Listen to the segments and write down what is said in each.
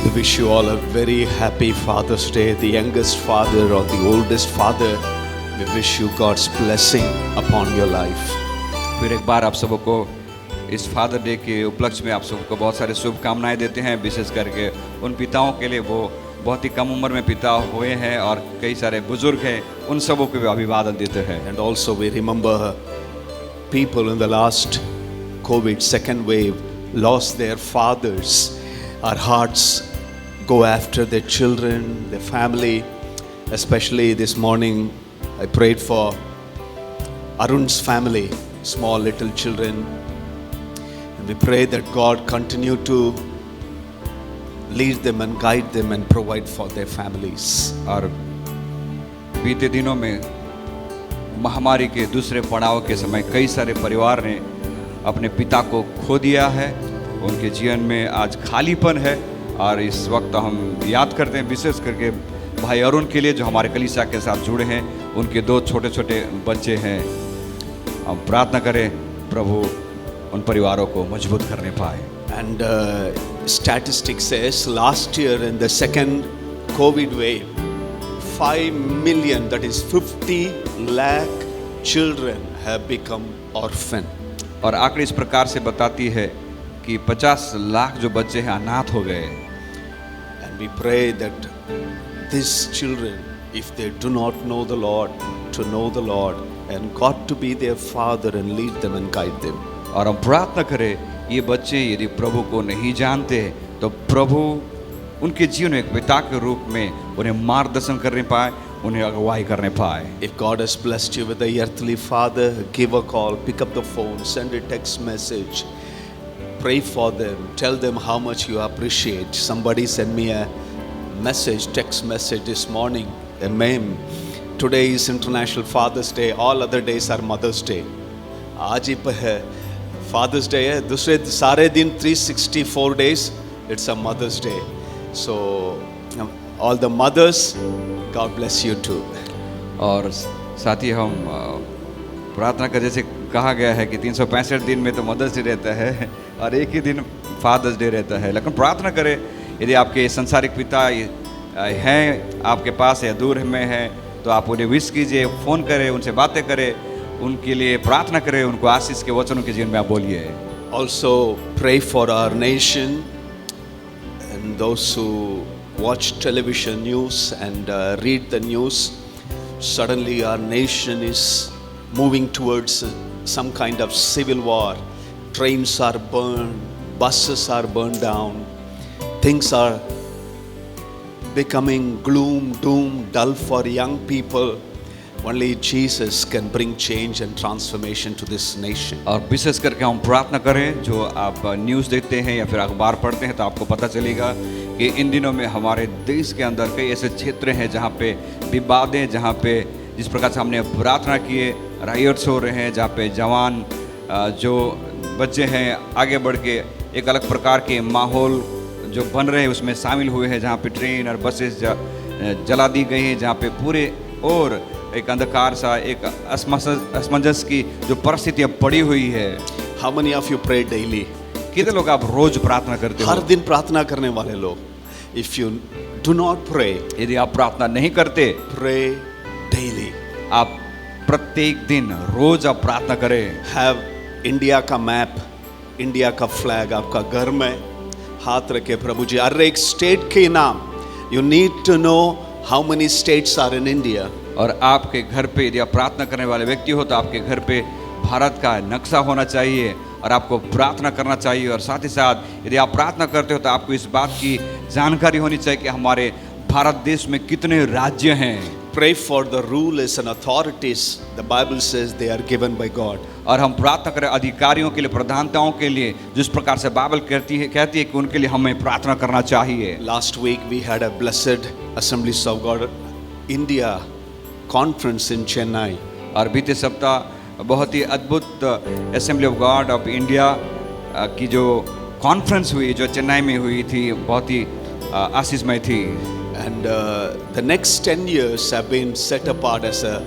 We wish you all a very happy Father's Day. The youngest father or the oldest father, we wish you God's blessing upon your life. फिर एक बार आप सबको इस father day के उपलक्ष्य में आप सबको बहुत सारे शुभकामनाएं देते हैं, विशेष करके उन पिताओं के लिए वो बहुत ही कम उम्र में पिता हुए हैं और कई सारे बुजुर्ग हैं, उन सबों को भी अभिवादन देते हैं. And also we remember people in the last COVID second wave lost their fathers. Our hearts go after their children, their family. Especially this morning I prayed for Arun's family, small little children. And we pray that God continue to lead them and guide them and provide for their families. और बीते दिनों में महामारी के दूसरे पड़ाव के समय कई सारे परिवार ने अपने पिता को खो दिया है, उनके जीवन में आज खालीपन है. और इस वक्त हम याद करते हैं विशेष करके भाई अरुण के लिए जो हमारे कलीसिया के साथ जुड़े हैं, उनके 2 छोटे छोटे बच्चे हैं. हम प्रार्थना करें प्रभु उन परिवारों को मजबूत करने पाए. And statistics says last year in the second COVID wave, 5 million, that is 50 lakh children have become orphan. और आंकड़े इस प्रकार से बताती है कि 50 लाख जो बच्चे हैं अनाथ हो गए. And we pray that these children, if they do not know the Lord, to know the Lord and God to be their father and lead them and guide them. और हम प्रार्थना करें ये बच्चे यदि प्रभु को नहीं जानते तो प्रभु उनके जीवन में एक पिता के रूप में उन्हें मार्गदर्शन करने पाए, उन्हें अगुवाई करने पाए. If God has blessed you with a earthly father, give a call, pick up the phone, send a text message, pray for them, tell them how much you appreciate. Somebody sent me a message, text message this morning, a meme. Today is International Father's Day, all other days are Mother's Day. आज ही है Father's Day है, दूसरे सारे दिन 364 days it's a Mother's Day. So all the mothers, God bless you too. और साथ ही हम प्रार्थना का जैसे कहा गया है कि 365 दिन में तो मदर्स डे रहता है और एक ही दिन फादर्स डे रहता है. लेकिन प्रार्थना करें यदि आपके संसारिक पिता हैं आपके पास या दूर में हैं तो आप उन्हें विश कीजिए, फ़ोन करें, उनसे बातें करें, उनके लिए प्रार्थना करें, उनको आशीष के वचनों के जीवन में आप बोलिए. Also pray for our nation and those who watch television news and read the news. Suddenly our nation is moving towards some kind of civil war. Trains are burned, buses are burned down. Things are becoming gloom, doom, dull for young people. Only Jesus can bring change and transformation to this nation. और विशेष करके हम प्रार्थना करें, जो आप news देखते हैं या फिर अखबार पढ़ते हैं तो आपको पता चलेगा कि इन दिनों में हमारे देश के अंदर कई ऐसे क्षेत्र हैं जहाँ पे विवादें, जहाँ पे जिस प्रकार से हमने प्रार्थना किए राइट्स हो रहे हैं, जहाँ पे जवान जो बच्चे हैं आगे बढ़ के एक अलग प्रकार के माहौल जो बन रहे हैं उसमें शामिल हुए हैं, जहाँ पे ट्रेन और बसेस जला दी गई हैं, जहाँ पे पूरे और एक अंधकार सा एक असमंजस की जो परिस्थितियाँ पड़ी हुई है. How many of you pray daily? कितने लोग आप रोज प्रार्थना करते हो? हर दिन प्रार्थना करने वाले लोग. If you do not pray, यदि आप प्रार्थना नहीं करते, pray daily. आप प्रत्येक दिन रोज आप प्रार्थना करें. Have इंडिया का मैप, इंडिया का फ्लैग आपका घर में हाथ रखे, प्रभु जी हर एक स्टेट के नाम. You need to know how many states are in India. और आपके घर पे यदि आप प्रार्थना करने वाले व्यक्ति हो तो आपके घर पे भारत का नक्शा होना चाहिए और आपको प्रार्थना करना चाहिए. और साथ ही साथ यदि आप प्रार्थना करते हो तो आपको इस बात की जानकारी होनी चाहिए कि हमारे भारत देश में कितने राज्य हैं. Pray for the rulers and authorities. The Bible says they are given by God. और हम प्रार्थना करें अधिकारियों के लिए, प्रधानताओं के लिए, जिस प्रकार से बाइबल कहती है कि उनके लिए हमें प्रार्थना करना चाहिए. Last week we had a blessed Assemblies of God India conference in Chennai. और बीते सप्ताह बहुत ही अद्भुत assembly of God of India की जो कॉन्फ्रेंस हुई, जो चेन्नई में हुई थी, बहुत ही आशीषमय थी. And the next 10 years have been set apart as a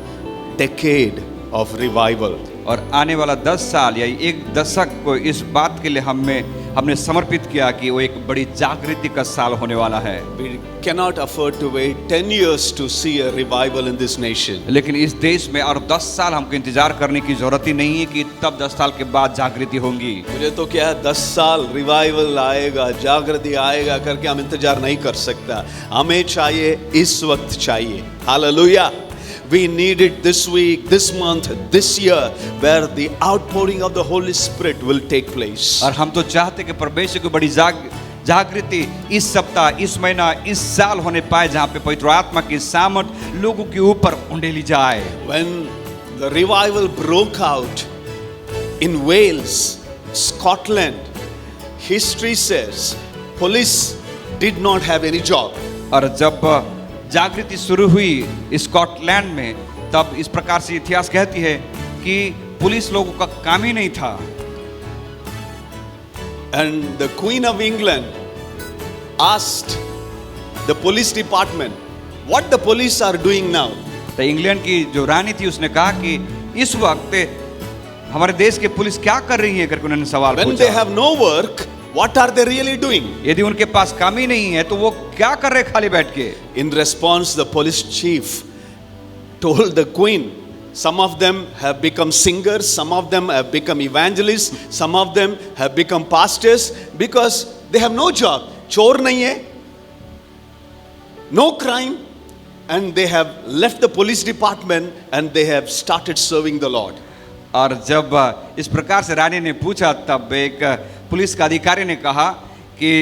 decade of revival. और आने वाला 10 साल या एक दशक को इस बात के लिए हमें हमने समर्पित किया कि वो एक बड़ी जागृति का साल होने वाला है। We cannot afford to wait 10 years to see a revival in this nation. लेकिन इस देश में और 10 साल हमको इंतजार करने की जरूरत ही नहीं है कि तब 10 साल के बाद जागृति होंगी। मुझे तो क्या है, 10 साल रिवाइवल आएगा, जागृति आएगा करके हम इंतजार नहीं कर सकता। हमें चाहिए, इस वक्त चाहिए। Hallelujah. We need it this week, this month, this year, where the outpouring of the Holy Spirit will take place. और हम तो चाहते कि परमेश्वर की बड़ी जागृति इस सप्ताह, इस महीना, इस साल होने पाए, जहाँ पे पवित्र आत्मा की सामर्थ लोगों के ऊपर उंडेली जाए। When the revival broke out in Wales, Scotland, history says police did not have any job. और जब जागृति शुरू हुई स्कॉटलैंड में, तब इस प्रकार से इतिहास कहती है कि पुलिस लोगों का काम ही नहीं था। And the Queen of England asked the police department, what the police are doing now? तो इंग्लैंड की जो रानी थी उसने कहा कि इस वक्त हमारे देश के पुलिस क्या कर रही है करके उन्होंने सवाल When पूछा। they have no work, what are they really doing? यदि उनके पास काम ही नहीं है तो वो क्या कर रहे खाली बैठ के। In response, the police chief told the queen, some of them have become singers, some of them have become evangelists, some of them have become pastors because they have no job. चोर नहीं है, no crime, and they have left the police department and they have started serving the Lord. और जब इस प्रकार से रानी ने पूछा, तब एक पुलिस का अधिकारी ने कहा कि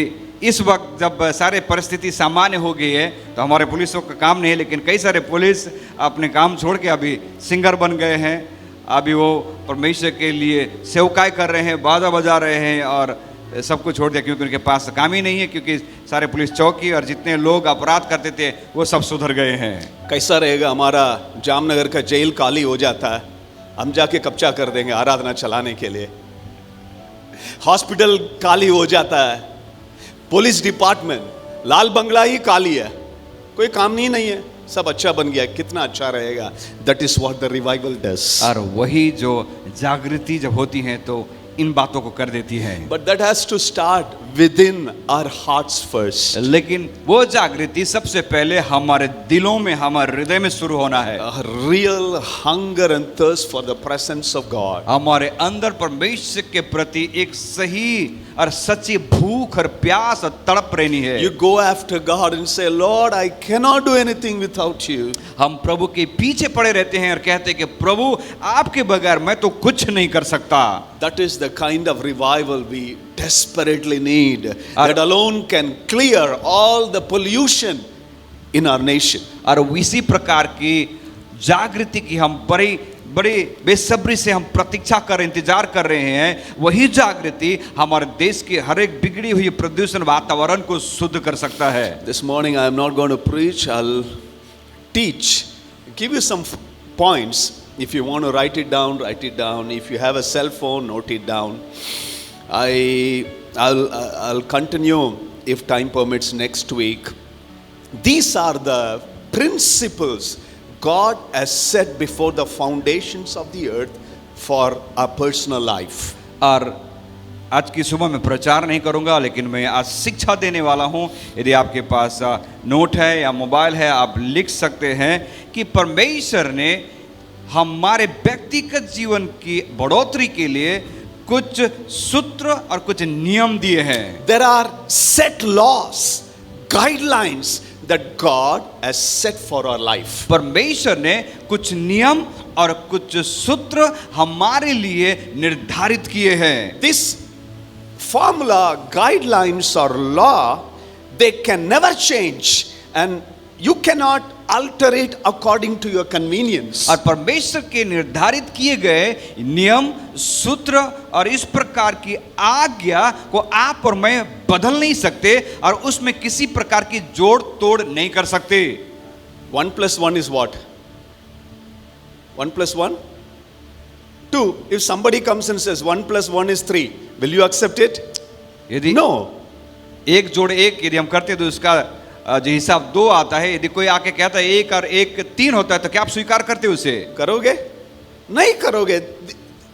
इस वक्त जब सारे परिस्थिति सामान्य हो गई है तो हमारे पुलिसों का काम नहीं है, लेकिन कई सारे पुलिस अपने काम छोड़ के अभी सिंगर बन गए हैं, अभी वो परमेश्वर के लिए सेवकाई कर रहे हैं, बाजा बजा रहे हैं और सब कुछ छोड़ दिया क्योंकि उनके पास काम ही नहीं है, क्योंकि सारे पुलिस चौकी और जितने लोग अपराध करते थे वो सब सुधर गए हैं। कैसा रहेगा, हमारा जामनगर का जेल खाली हो जाता है, हम जाके कब्जा कर देंगे आराधना चलाने के लिए। हॉस्पिटल खाली हो जाता है, पुलिस डिपार्टमेंट, लाल बंगला ही खाली है, कोई काम नहीं है, सब अच्छा बन गया, कितना अच्छा रहेगा। That is what the revival does. और वही जो जागृति जब होती है तो इन बातों को कर देती है। But that has to start with in our hearts first. लेकिन वो जागृति सबसे पहले हमारे दिलों में, हमारे हृदय में शुरू होना है। Real hunger and thirst for the presence of God. हमारे अंदर परमेश्वर के प्रति एक सही और सच्ची भूख और प्यास और तड़प रहनी है। You go after God and say, Lord, I cannot do anything without you. हम प्रभु के पीछे पड़े रहते हैं और कहते हैं कि प्रभु आपके बगैर मैं तो कुछ नहीं कर सकता। That is the kind of revival we desperately need. That alone can clear all the pollution in our nation. और इसी प्रकार की जागृति की हम बड़ी बेसब्री से हम प्रतीक्षा कर, इंतजार कर रहे हैं। वही जागृति हमारे देश के हर एक बिगड़ी हुई प्रदूषण वातावरण को शुद्ध कर सकता है। This morning I am not going to preach, I'll teach, give you some points. If you want to write it down, write it down. If you have a cell phone, note it down. I'll continue if time permits next week. These are the principles God has set before the foundations of the earth for our personal life. और आज की सुबह मैं प्रचार नहीं करूंगा, लेकिन मैं आज शिक्षा देने वाला हूं। यदि आपके पास नोट है या मोबाइल है, आप लिख सकते हैं कि परमेश्वर ने हमारे व्यक्तिगत जीवन की बढ़ोतरी के लिए कुछ सूत्र और कुछ नियम दिए हैं। There are set laws, guidelines that God has set for our life. परमेश्वर ने कुछ नियम और कुछ सूत्र हमारे लिए निर्धारित किए हैं। This formula, guidelines or law, they can never change and you cannot alter it according to your convenience. और परमेश्वर के निर्धारित किए गए नियम, सूत्र और इस प्रकार की आज्ञा को आप और मैं बदल नहीं सकते और उसमें किसी प्रकार की जोड़ तोड़ नहीं कर सकते। 1 plus 1 is what? 1 plus 1? 2. If somebody comes and says 1 plus 1 is 3, will you accept it? यदि No. एक जोड़ एक यदि हम करते तो उसका जो हिसाब 2 आता है। यदि कोई आके कहता है 1 और 1 3 होता है, तो क्या आप स्वीकार करते हो उसे? करोगे? नहीं करोगे।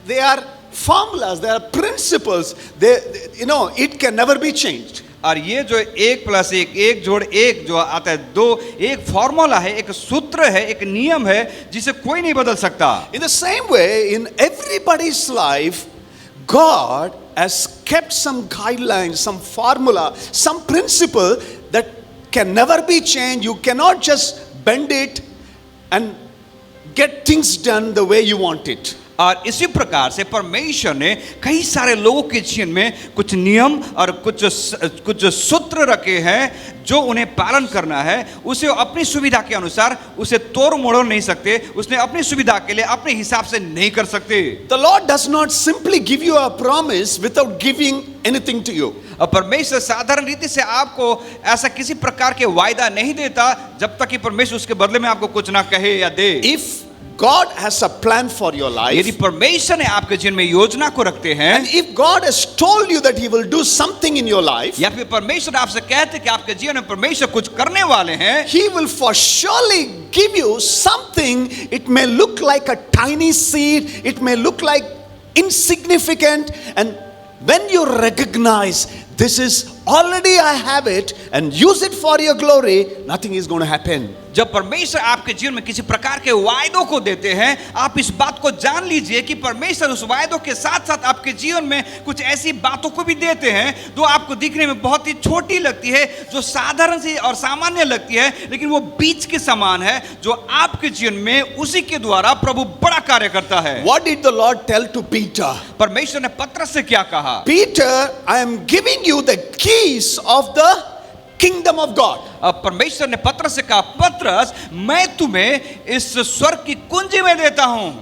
They are formulas, there are principles. It can never be changed. और ये जो 1+1 1 जोड़ 1 जो आता है 2, एक फॉर्मूला है, एक सूत्र है, एक नियम है जिसे कोई नहीं बदल सकता. In the same way, in everybody's life, God has kept some guidelines, some formula, some principle that can never be changed. You cannot just bend it and get things done the way you want it. और इसी प्रकार से परमेश्वर ने कई सारे लोगों के जीवन में कुछ नियम और कुछ सूत्र रखे हैं जो उन्हें पालन करना है. उसे अपनी सुविधा के अनुसार उसे तोड़ मोड़ नहीं सकते. उसने अपनी सुविधा के लिए अपने हिसाब से नहीं कर सकते. The Lord does not simply give you a promise without giving anything to you. और परमेश्वर साधारण रीति से आपको ऐसा किसी प्रकार के वायदा नहीं देता जब तक कि परमेश्वर उसके बदले में आपको कुछ ना कहे या दे. If God has a plan for your life, यदि परमेश्वर ने आपके जीवन में योजना को रखते हैं, and if God has told you that He will do something in your life, या फिर परमेश्वर आपसे कहते कि आपके जीवन में परमेश्वर कुछ करने वाले हैं, He will for surely give you something. It may look like a tiny seed, it may look like insignificant, and when you recognize this is already I have it and use it for your glory, nothing is going to happen. जब परमेश्वर आपके जीवन में किसी प्रकार के वायदों को देते हैं, आप इस बात को जान लीजिए कि परमेश्वर उस वायदों के साथ साथ आपके जीवन में कुछ ऐसी बातों को भी देते हैं जो आपको दिखने में बहुत ही छोटी लगती है, जो साधारण सी और सामान्य लगती है, लेकिन वो बीज के समान है जो आपके जीवन में उसी के द्वारा प्रभु बड़ा कार्य करता है. What did the Lord tell to Peter? परमेश्वर ने पतरस से क्या कहा? Peter, I am giving you the keys of the kingdom of God. अब परमेश्वर ने पतरस से कहा, पतरस मैं तुम्हें इस स्वर्ग की कुंजी में देता हूं.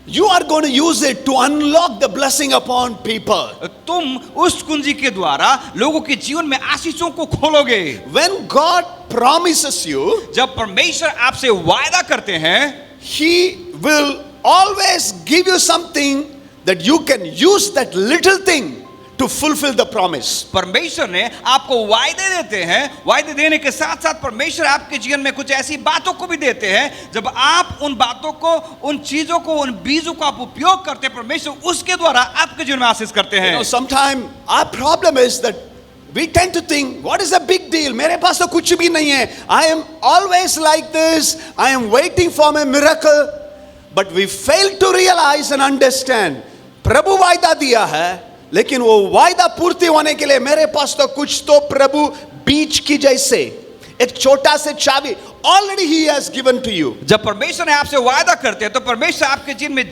You are going to use it to unlock the blessing upon people. तुम उस कुंजी के द्वारा लोगों के जीवन में आशीषों को खोलोगे. When God promises you, जब परमेश्वर आपसे वायदा करते हैं, He will always give you something that you can use that little thing to fulfill the promise. परमेश्वर ने आपको वायदे देते हैं. वायदे देने के साथ साथ परमेश्वर आपके जीवन में कुछ ऐसी बातों को भी देते हैं. जब आप उन बातों को, उन चीजों को, उन बीजों को आप उपयोग करते हैं, परमेश्वर उसके द्वारा आपके जीवन में आशीष करते हैं. Sometimes our problem is that we tend to think, what is a big deal? मेरे पास तो कुछ भी नहीं है. I am always like this. I am waiting for my miracle. But we fail to realize and understand. प्रभु वायदा दिया है, लेकिन वो वायदा पूर्ति होने के लिए मेरे पास तो कुछ तो प्रभु बीज की जैसे एक छोटा से चाबी already He has given to you. जब परमेश्वर ने आपसे वायदा करते हैं तो परमेश्वर आपके जीवन में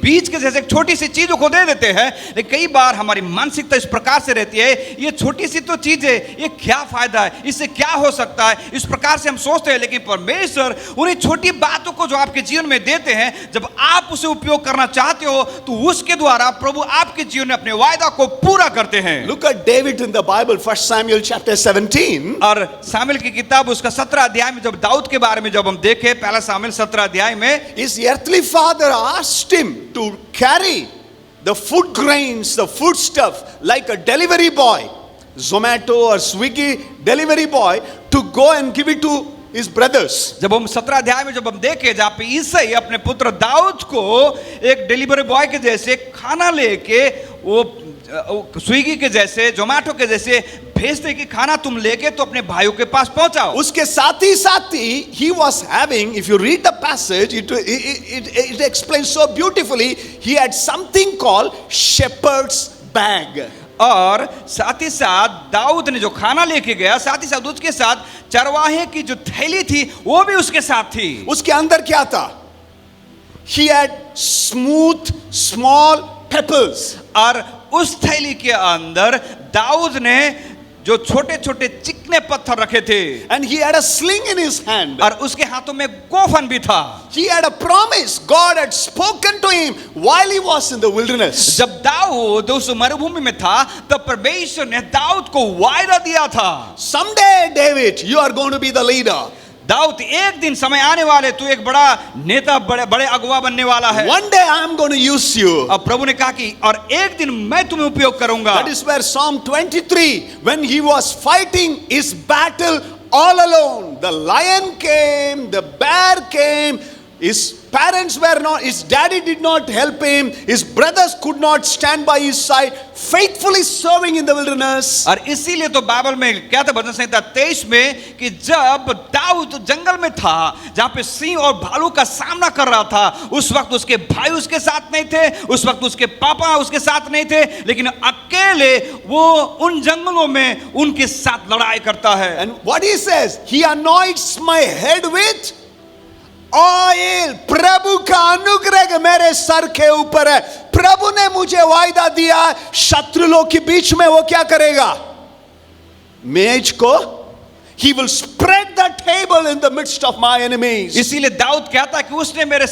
बीज के जैसे एक छोटी सी चीजों को दे देते हैं. लेकिन कई बार हमारी मानसिकता इस प्रकार से रहती है, ये छोटी सी तो चीज है, ये क्या फायदा है, इससे क्या हो सकता है, इस प्रकार से हम सोचते हैं. लेकिन परमेश्वर उन्हीं छोटी बातों को जो आपके जीवन में देते हैं, जब आप उसे उपयोग करना चाहते हो तो उसके द्वारा प्रभु आपके जीवन में अपने वायदा को पूरा करते हैं. Look at David in the Bible, 1 Samuel chapter 17. और सामुएल की किताब उसका 17 अध्याय में जब दाऊद के बारे में जब हम देखें, पहला सामुएल 17 अध्याय में, his earthly father asked him to carry the food grains, the food stuff, like a delivery boy, Zomato or Swiggy delivery boy, to go and give it to his brothers. जब हम 17 अध्याय में जब हम देखें, जहाँ पे ईसाई अपने पुत्र दाऊद को एक डिलीवरी बॉय के जैसे खाना लेके, वो स्विगी के जैसे, जोमेटो के जैसे भेजते कि खाना तुम लेके तो अपने भाइयों के पास पहुंचाओ. उसके साथ ही he was having, if you read the passage, it explains so beautifully, he had something called shepherd's bag. और साथ ही साथ दाऊद ने जो खाना लेके गया, साथ ही साथ उसके साथ चरवाहे की जो थैली थी वो भी उसके साथ थी. उसके अंदर क्या था? He had smooth small pebbles. और उस थैली के अंदर दाऊद ने जो छोटे छोटे चिकने पत्थर रखे थे. And he had a sling in his hand. और उसके हाथों में गोफन भी था. He had a promise. God had spoken to him while he was in the wilderness. जब दाऊद उस मरुभूमि में था तब परमेश्वर ने दाऊद को वायदा दिया था, Someday, David, you are going to be the leader. Dawood एक दिन समय आने वाले, तू एक बड़ा नेता, बड़े अगुवा बनने वाला है. One day I am going to use you. अब प्रभु ने कहा कि और एक दिन मैं तुम्हें उपयोग करूंगा. That is where Psalm 23, when he was fighting his battle all alone, the lion came, the bear came, his parents were not, his daddy did not help him, his brothers could not stand by his side, faithfully serving in the wilderness. और इसीलिए तो Bible में क्या था भजन संहिता 23 में कि जब दाऊद जंगल में था जहां पे सिंह और भालू का सामना कर रहा था, उस वक्त उसके भाई उसके साथ नहीं थे, उस वक्त उसके पापा उसके साथ नहीं थे, लेकिन अकेले वो उन जंगलों में उनके साथ लड़ाई करता है। And what he says, he anoints my head with oil. प्रभु का अनुग्रह मेरे सर के ऊपर है। प्रभु ने मुझे वायदा दिया, शत्रु लोग के बीच में वो क्या करेगा? मेज को, he will spread the table in the midst of my enemies. इसीलिए दाऊद कहता है कि उसने मेरे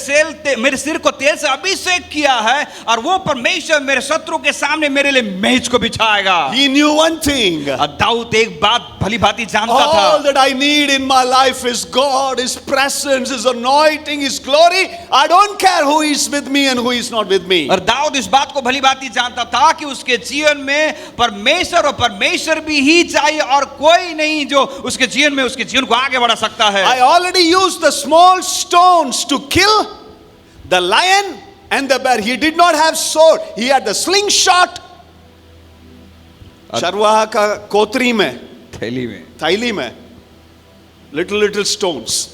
सिर को तेल से अभिषेक किया है और वो परमेश्वर मेरे शत्रु के सामने मेरे लिए मेज को बिछाएगा। He knew one thing. Dawood एक बात भली भांति जानता था। All that I need in my life is God, His presence, His anointing, His glory. I don't care who is with me and who is not with me. और दाऊद इस बात को भली भांति जानता था कि उसके जीवन में परमेश्वर और परमेश्वर भी ही चाहिए और कोई नहीं जो उसके जीवन में उसके जीवन को आगे बढ़ा सकता है। I already used the small stones to kill the lion and the bear. He did not have sword. He had the slingshot. चरवाहा का कोतरी में, थैली में, little stones.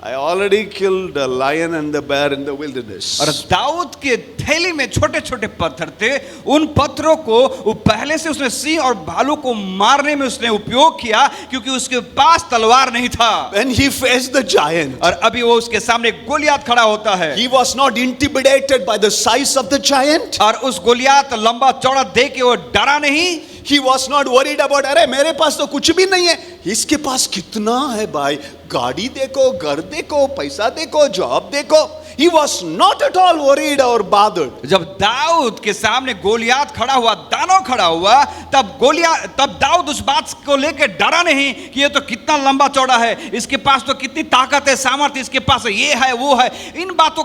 I already killed the lion and the bear in the wilderness. और दाऊद के थैली में छोटे छोटे पत्थर थे, उन पत्थरों को वो पहले से उसने सिंह और भालू को मारने में उसने उपयोग किया क्योंकि उसके पास तलवार नहीं था। When he faced the giant, और अभी वो उसके सामने गोलियात खड़ा होता है। he was not intimidated by the size of the giant. और उस गोलियात लंबा चौड़ा देख के वो डरा नहीं। He was not worried about, अरे मेरे पास तो कुछ भी नहीं है, इसके पास कितना है भाई, गाड़ी देखो, घर देखो, पैसा देखो, जॉब देखो। He was not at all worried or bothered. जब दाऊद के सामने गोलियात खड़ा हुआ, दानव खड़ा हुआ, तब दाऊद उस बात को लेकर डरा नहीं कि ये तो कितना लंबा चौड़ा है, इसके पास तो कितनी ताकत है, सामर्थ्य इसके पास है, ये है वो है। इन बातों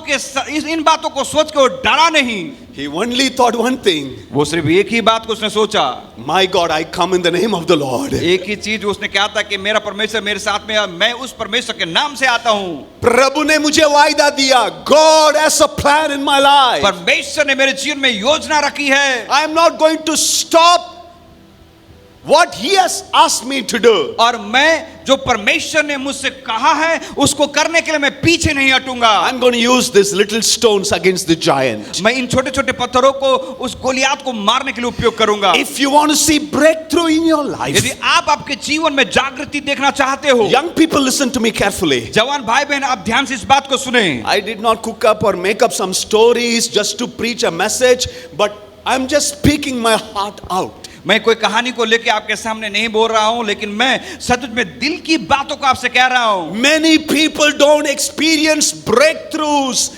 को सोच के वो डरा नहीं। He only thought one thing. वो सिर्फ एक ही बात को उसने सोचा, My God, I come in the name of the Lord. एक ही चीज उसने कहा था कि मेरा परमेश्वर मेरे साथ में है, मैं उस परमेश्वर के नाम से आता हूं। प्रभु ने मुझे वायदा दिया, God has a plan in my life. परमेश्वर ने मेरे जीवन में योजना रखी है। I am not going to stop what He has asked me to do. और मैं जो परमेश्वर ने मुझसे कहा है उसको करने के लिए मैं पीछे नहीं हटूंगा। I'm going to use these little stones against the giant. मैं इन छोटे छोटे पत्थरों को उस गोलियात को मारने के लिए उपयोग करूंगा। If you want to see breakthrough in your life, यदि आप आपके जीवन में जागृति देखना चाहते हो, young people, listen to me carefully. जवान भाई बहन आप ध्यान से इस बात को सुने। I did not cook up or make up some stories just to preach a message, but I'm just speaking my heart out. मैं कोई कहानी को लेके आपके सामने नहीं बोल रहा हूं, लेकिन मैं सचमुच में दिल की बातों को आपसे कह रहा हूं। Many people don't experience breakthroughs,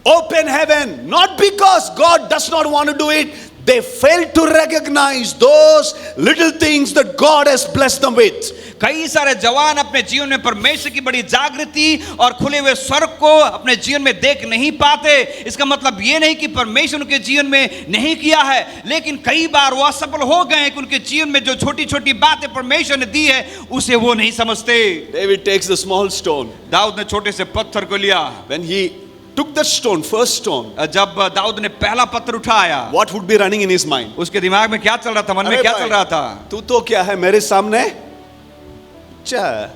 open heaven, not because God does not want to do it. They fail to recognize those little things that God has blessed them with. कई सारे जवान अपने जीवन में परमेश्वर की बड़ी जागृति और खुले हुए स्वर्ग को अपने जीवन में देख नहीं पाते। इसका मतलब ये नहीं कि परमेश्वर उनके जीवन में नहीं किया है, लेकिन कई बार वो असफल हो गए कि उनके जीवन में जो छोटी छोटी बातें परमेश्वर ने दी है उसे वो नहीं समझते। David takes the small stone. Dawood ने छोटे से पत्थर को लिया। When he took the stone, first stone, जब दाऊद ने पहला पत्थर उठाया, what would be running in his mind? उसके दिमाग में क्या चल रहा था, मन में क्या चल रहा था? तू तो क्या है मेरे सामने? अच्छा,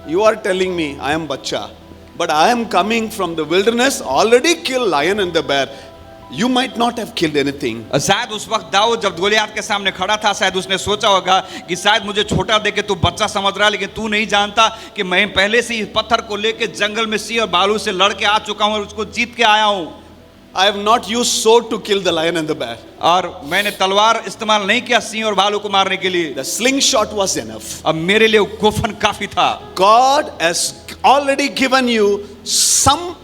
you are telling me I am बच्चा, but I am coming from the wilderness, already killed lion and the bear. You might not have killed anything. शायद उस वक्त दाऊद जब गोलियात के सामने खड़ा था, शायद उसने सोचा होगा कि शायद मुझे छोटा देके तू बच्चा समझ रहा है, लेकिन तू नहीं जानता कि मैं पहले से ही पत्थर को लेके जंगल में सिंह और भालू से लड़ के आ चुका हूं और उसको जीत के आया हूं। I have not used sword to kill the lion and the bear. और मैंने तलवार इस्तेमाल नहीं किया सिंह और भालू को मारने के लिए। The slingshot was enough. अब मेरे लिए गोफन काफी था। God has already given you some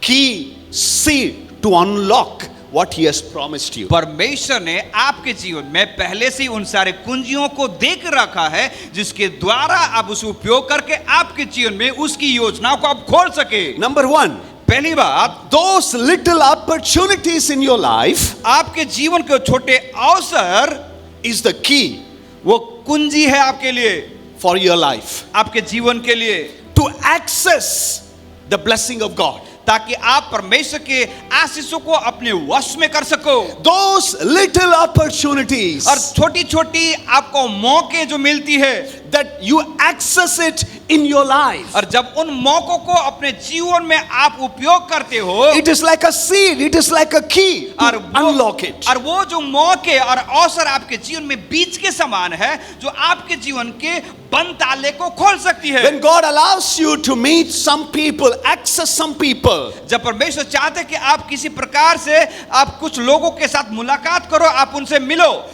key seed to unlock what He has promised you. परमेश्वर ने आपके जीवन में पहले से ही उन सारे कुंजियों को देख रखा है जिसके द्वारा आप उसे उपयोग करके आपके जीवन में उसकी योजनाओं को आप खोल सके। Number one, पहली बात, those little opportunities in your life आपके जीवन के छोटे अवसर is the key वो कुंजी है आपके लिए, for your life आपके जीवन के लिए, to access the blessing of God. ताकि आप परमेश्वर के आशीषों को अपने वश में कर सको। Those little opportunities और छोटी छोटी आपको मौके जो मिलती है, that you access it in your life. और जब उन मौकों को अपने जीवन में आप उपयोग करते हो, It is like a seed, it is like a key to unlock it. और वो जो मौके और अवसर आपके जीवन में बीज के समान है, जो आपके जीवन के बंद ताले को खोल सकती है। When God allows you to meet some people, access some people, जब परमेश्वर चाहते कि आप किसी प्रकार से आप कुछ लोगों के साथ मुलाकात करो, आप उनसे मिलो,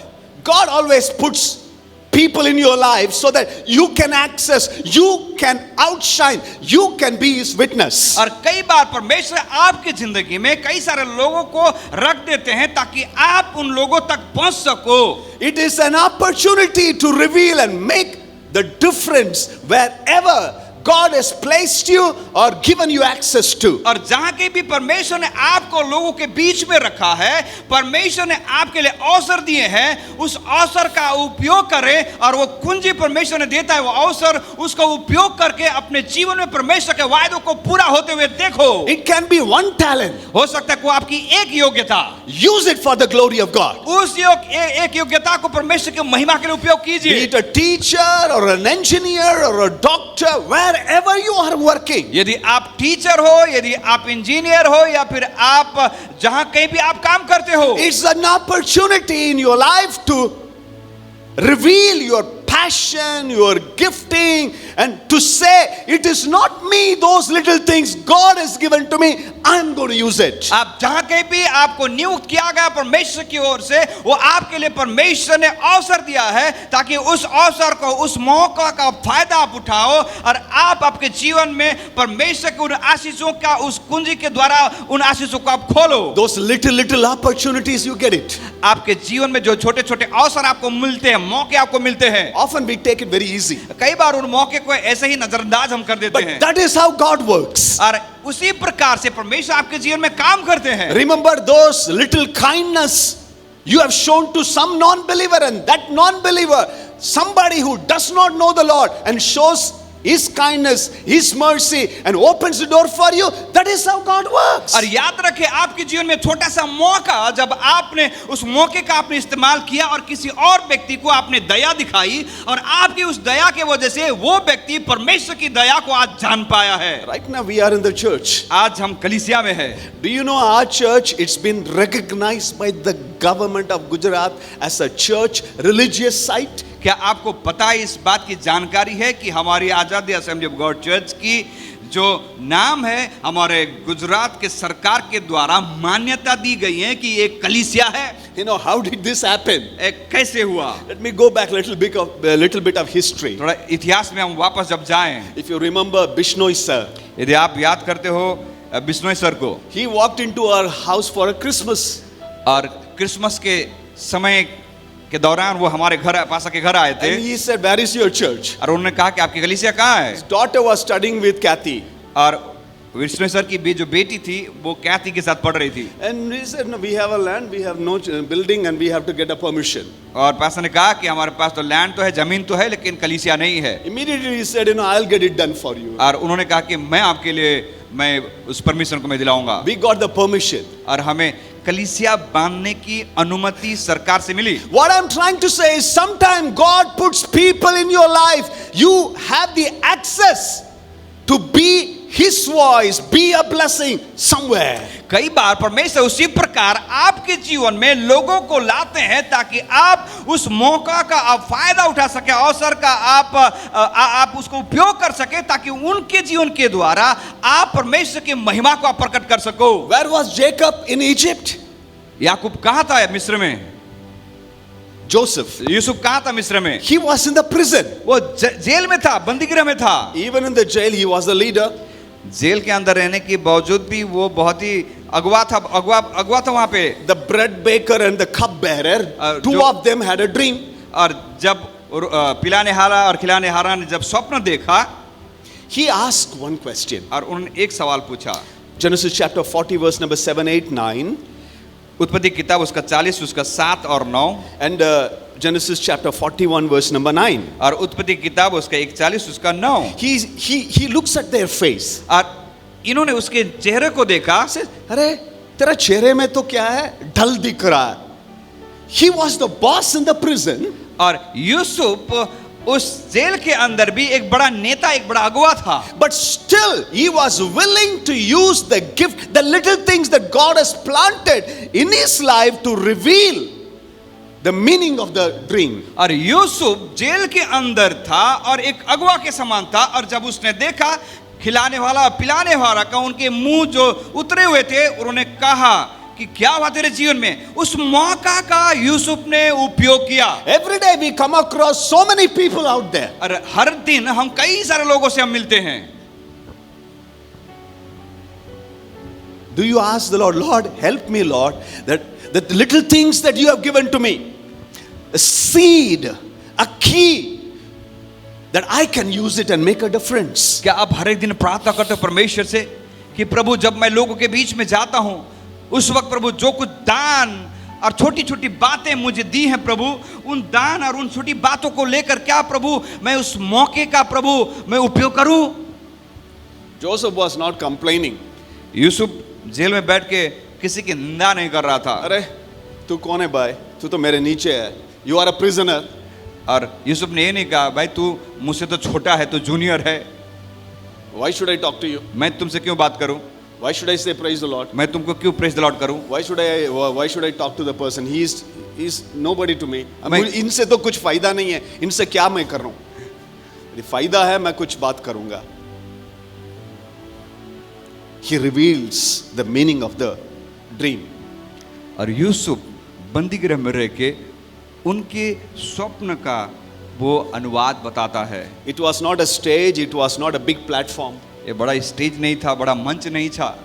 God always puts people in your life so that you can access, you can outshine, you can be his witness. और कई बार परमेश्वर आपकी जिंदगी में कई सारे लोगों को रख देते हैं ताकि आप उन लोगों तक पहुंच सको। It is an opportunity to reveal and make the difference wherever God has placed you or given you access to. और जहां कहीं भी परमेश्वर ने आपको लोगों के बीच में रखा है, परमेश्वर ने आपके लिए अवसर दिए हैं, उस अवसर का उपयोग करें। और वो कुंजी परमेश्वर ने देता है, वो अवसर उसका उपयोग करके अपने जीवन में परमेश्वर के वायदों को पूरा होते हुए देखो। It can be one talent. हो सकता है वो आपकी एक योग्यता, Use it for the glory of God. उस एक योग्यता को परमेश्वर की महिमा के लिए उपयोग Be कीजिए। it a teacher or an engineer or a doctor, wherever you are working. यदि आप टीचर हो, यदि आप इंजीनियर हो, या फिर आप जहां कहीं भी आप काम करते हो, It's an opportunity in your life to reveal your passion, your gifting, and to say, it is not me, those little things God has given to me, I'm going to use it. आप जहां कहीं भी आपको नियुक्त किया गया परमेश्वर की ओर से, वो आपके लिए परमेश्वर ने अवसर दिया है ताकि उस अवसर को, उस मौका का फायदा आप उठाओ और आप आपके जीवन में परमेश्वर के उन आशीषों का, उस कुंजी के द्वारा उन आशीषों को आप खोलो। Those little opportunities, you get it. आपके जीवन में जो छोटे छोटे अवसर आपको मिलते हैं, मौके आपको मिलते हैं, Often we take it very easy. कई बार उन मौके को ऐसे ही नजरअंदाज हम कर देते But हैं। that is how God works. और उसी प्रकार से परमेश्वर आपके जीवन में काम करते हैं। Remember those little kindness you have shown to some non-believer, and that non-believer, somebody who does not know the Lord and shows his kindness, his mercy, and opens the door for you. That is how God works. और याद रखें, आपके जीवन में छोटा सा मौका, जब आपने उस मौके का आपने इस्तेमाल किया और किसी और व्यक्ति को आपने दया दिखाई, और आपकी उस दया के वजह से वो व्यक्ति परमेश्वर की दया को आज जान पाया है। Right now we are in the church. आज हम कलीसिया में हैं। Do you know our church, it's been recognized by the government of Gujarat as a church religious site? क्या आपको पता है, इस बात की जानकारी है कि हमारी आजादी असेंबली ऑफ गॉड चर्च की जो नाम है, हमारे गुजरात के सरकार के द्वारा मान्यता दी गई है कि एक कलीसिया है। You know, how did this happen? कैसे हुआ? Let me go back a little bit of history. थोड़ा इतिहास में हम वापस जब जाएं, If you remember Bishnoi sir, यदि आप याद करते हो बिश्नोई सर को, he walked into our house for a Christmas. और क्रिसमस के समय के दौरान वो हमारे घर, पासा के घर आए थे, And he said, where is your church? और उन्होंने कहा कि आपकी कलीसिया कहाँ है? His daughter was studying with Kathy. और विष्णु सर की भी जो बेटी थी वो कैथी के साथ पढ़ रही थी। And he said, no, we have a land, we have no building, and we have to get a permission. और पास्टर ने कहा कि हमारे पास तो लैंड तो है, जमीन तो है, लेकिन कलीसिया नहीं है। Immediately he said, I'll get it done for you. और उन्होंने कहा कि मैं आपके लिए, मैं उस परमिशन को मैं दिलाऊंगा। We got the permission. और हमें कलीसिया बांधने की अनुमति सरकार से मिली। What I'm trying to say is, sometimes God puts people in your life, you have the access to be His voice, be a blessing somewhere. कई बार परमेश्वर उसी प्रकार आपके जीवन में लोगों को लाते हैं ताकि आप उस मौका का आप फायदा उठा सके, अवसर का आप उसको उपयोग कर सके, ताकि उनके जीवन के द्वारा आप परमेश्वर की महिमा को आप प्रकट कर सको। Where was Jacob in Egypt? याकूब कहाँ था मिस्र में? Joseph. यूसुफ कहाँ था मिस्र में? He was in the prison. वो जेल में था, बंदीगृह में था। Even in the jail, he was the leader. जेल के अंदर रहने के बावजूद भी वो बहुत ही अगवा था वहां पे। The bread baker and the cup bearer, two of them had a dream. और जब पिलाने हारा और खिलाने हारा ने जब स्वप्न देखा, he asked one question. और उन्होंने एक सवाल पूछा। Genesis chapter 40 verse number 7, 8, 9. उत्पत्ति किताब उसका 40 उसका 7 और 9। And Genesis chapter 41 verse number 9. और उत्पत्ति किताब उसका 41 उसका 9। He looks at their face. और इन्होंने उसके चेहरे को देखा। Said, अरे तेरा चेहरे में तो क्या है, ढल दिख रहा है. He was the boss in the prison. और यूसुफ उस जेल के अंदर भी एक बड़ा नेता, एक बड़ा अगुवा था, But still, he was willing to use the gift, the little things that God has planted in his life to reveal the meaning of the dream. और यूसुफ जेल के अंदर था और एक अगुवा के समान था। और जब उसने देखा खिलाने वाला पिलाने वाला का उनके मुंह जो उतरे हुए थे, उन्होंने कहा कि क्या हुआ तेरे जीवन में, उस मौका का यूसुफ ने उपयोग किया। Every day we come across so many people out there. और हर दिन हम कई सारे लोगों से हम मिलते हैं। Do you ask the Lord, Lord, help me, Lord, that the little things that you have given to me, a seed, a key, that I can use it and make a difference. क्या आप हर एक दिन प्रार्थना करते हो परमेश्वर से कि प्रभु जब मैं लोगों के बीच में जाता हूं, उस वक्त प्रभु जो कुछ दान और छोटी छोटी बातें मुझे दी हैं प्रभु, उन दान और उन छोटी बातों को लेकर क्या प्रभु मैं उस मौके का प्रभु मैं उपयोग करूं। Joseph was not complaining. Yusuf जेल में बैठ के किसी की निंदा नहीं कर रहा था। अरे तू कौन है भाई, तू तो मेरे नीचे है, you are a prisoner. और यूसुफ ने ये नहीं कहा भाई तू मुझसे तो छोटा है, तू जूनियर है, Why should I talk to you? मैं तुमसे क्यों बात करूं, Why should I say praise the Lord? मैं तुमको क्यों प्रेज द लॉर्ड करूं। Why should I talk to the person? He's nobody to me. मैं- इनसे तो कुछ फायदा नहीं है, इनसे क्या मैं कर रहा हूं, यदि फायदा है मैं कुछ बात करूंगा। He reveals the meaning of the dream. और यूसुफ बंदीगृह में रह के उनके स्वप्न का वो अनुवाद बताता है। It was not a stage, it was not a big platform. ये बड़ा स्टेज नहीं था, बड़ा मंच नहीं था,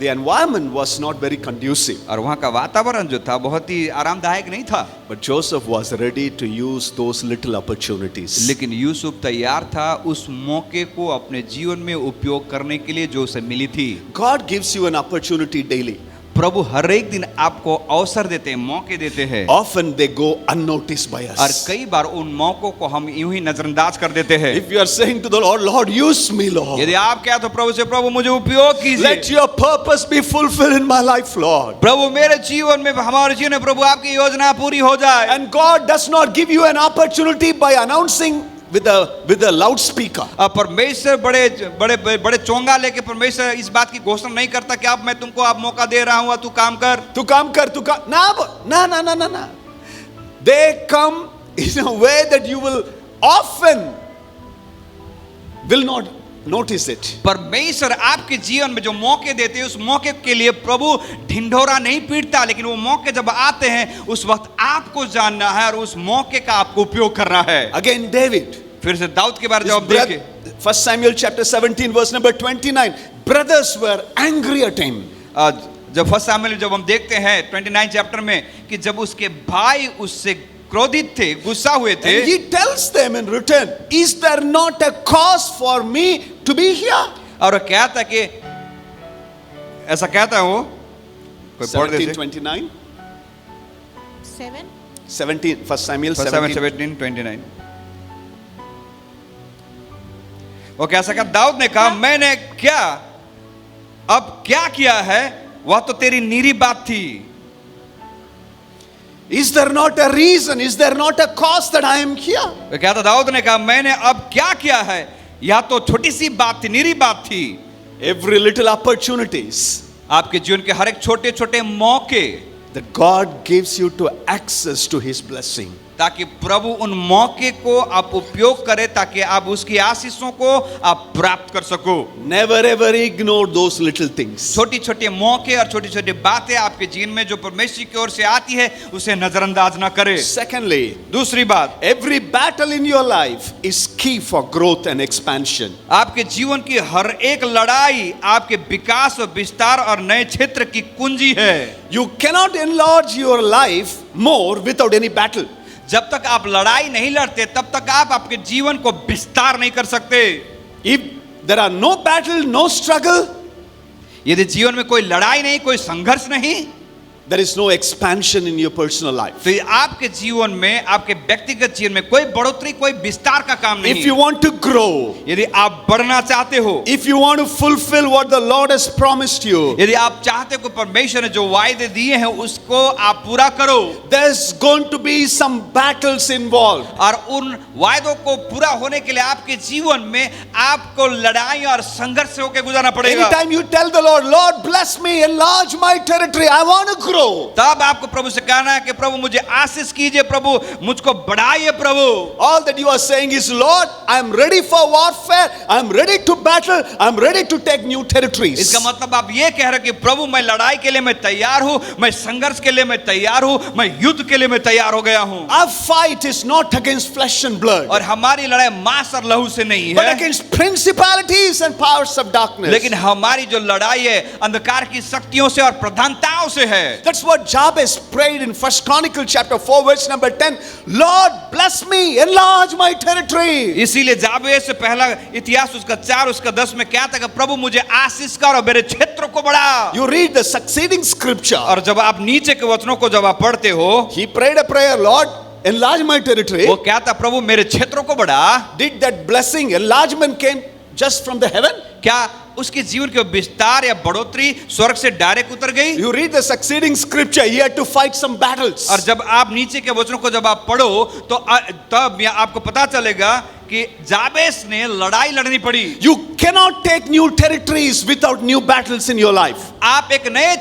The environment was not very conducive. और वहाँ का वातावरण जो था बहुत ही आरामदायक नहीं था। But Joseph was ready to use those little opportunities. लेकिन यूसुफ तैयार था उस मौके को अपने जीवन में उपयोग करने के लिए जो उसे मिली थी। God gives you an opportunity daily. प्रभु हर एक दिन आपको अवसर देते हैं, मौके देते हैं, Often they go unnoticed by और us. कई बार उन मौकों को हम यूं ही नजरअंदाज कर देते हैं। If you are saying to the Lord, Lord, use me, Lord. यदि आप क्या तो प्रभु से प्रभु मुझे उपयोग कीजिए, Let your purpose be fulfilled in my life, Lord. प्रभु मेरे जीवन में हमारे जीवन में प्रभु आपकी योजना पूरी हो जाए। And God does not give you an opportunity by announcing with a loudspeaker. अब परमेश्वर बड़े बड़े बड़े चोंगा लेके परमेश्वर इस बात की घोषणा नहीं करता कि अब मैं तुमको अब मौका दे रहा हूं, तू काम कर। तू काम कर, तू काम ना. They come in a way that you will often will not notice it. परमेश्वर आपके जीवन में जो मौके देते हैं उस मौके के लिए प्रभु ढिंढोरा नहीं पीटता, लेकिन वो मौके जब आते हैं उस वक्त आपको जानना है और उस मौके का आपको उपयोग करना है। Again, David. फिर से दाऊद के बारे में जब आप देखें, 1 Samuel chapter 17 verse number 29, brothers were angry at him. जब फर्स्ट सामुएल जब हम देखते हैं 29 चैप्टर में कि जब उसके भाई उससे क्रोधित थे, गुस्सा हुए थे, And he tells them in return, is there not a cause for me to be here? और वो कहता है कि ऐसा कहता है वो, कोई पढ़ दे 17:29, 7. 17, 1 Samuel 17. 17:29। वो कैसा कहा, दाऊद ने कहा मैंने क्या अब क्या किया है, वह तो तेरी नीरी बात थी। Is there not a reason? Is there not a cause that I am here? वो कहता, दाऊद ने कहा मैंने अब क्या किया है, या तो छोटी सी बात थी, नीरी बात थी। Every little opportunities आपके जीवन के हर एक छोटे छोटे मौके that God gives you to access to His blessing. ताकि प्रभु उन मौके को आप उपयोग करें ताकि आप उसकी आशीषों को आप प्राप्त कर सको। Never ever ignore those little things. छोटी छोटी मौके और छोटी छोटी बातें आपके जीवन में जो परमेश्वर की ओर से आती है उसे नजरअंदाज ना करें। Secondly, दूसरी बात, every battle in your life is key for growth and expansion. आपके जीवन की हर एक लड़ाई आपके विकास और विस्तार और नए क्षेत्र की कुंजी है। You cannot enlarge your life more without any battle. जब तक आप लड़ाई नहीं लड़ते तब तक आप आपके जीवन को विस्तार नहीं कर सकते। If there are no battle, no struggle, यदि जीवन में कोई लड़ाई नहीं, कोई संघर्ष नहीं, there is no expansion in your personal life. तो ये आपके जीवन में, आपके व्यक्तिगत जीवन में कोई बढ़ोतरी, कोई विस्तार का काम नहीं। If you want to grow, यदि आप बढ़ना चाहते हो, if you want to fulfill what the Lord has promised you, यदि आप चाहते हो कि परमेश्वर ने जो वायदे दिए हैं उसको आप पूरा करो, there's going to be some battles involved. और उन वायदों को पूरा होने के लिए आपके जीवन में आपको लड़ाई और संघर्ष से होकर गुजरना पड़ेगा। Anytime you tell the Lord, Lord bless me, enlarge my territory, I want to grow. तब आपको प्रभु से कहना है कि प्रभु मुझे आशीष कीजिए, प्रभु मुझको बढ़ाइए प्रभु। All that you are saying is, Lord, I am ready for warfare, I am ready to battle, I am ready to take new territories. इसका मतलब आप ये कह रहे हैं कि प्रभु मैं लड़ाई के लिए मैं तैयार हूँ, मैं संघर्ष के लिए मैं तैयार हूँ, मैं युद्ध के लिए मैं तैयार हो गया हूँ। Our fight is not against flesh and blood, और हमारी लड़ाई मांस और लहू से नहीं but है, against principalities and powers of darkness. लेकिन हमारी जो लड़ाई है अंधकार की शक्तियों से और प्रधानताओं से है। That's what Jabez prayed in 1 Chronicles chapter 4 verse number 10. Lord bless me, enlarge my territory. इसीलिए जाबेज से पहला इतिहास उसका 4 उसका 10 में क्या था कि प्रभु मुझे आशीष कर और मेरे क्षेत्र को बढ़ा। You read the succeeding scripture. और जब आप नीचे के वचनों को जब आप पढ़ते हो, He prayed a prayer, Lord, enlarge my territory. वो क्या था, प्रभु मेरे क्षेत्रों को बढ़ा। Did that blessing, enlargement came just from the heaven? क्या उसके जीवन के विस्तार या बढ़ोतरी स्वर्ग से डायरेक्ट उतर गई? You read the succeeding scripture, he had to fight some battles. और जब आप नीचे के वचनों को जब आप पढ़ो तो तब आपको पता चलेगा कि जाबेस ने लड़ाई लड़नी पड़ी। You cannot take new territories without new battles in your life. आप एक नए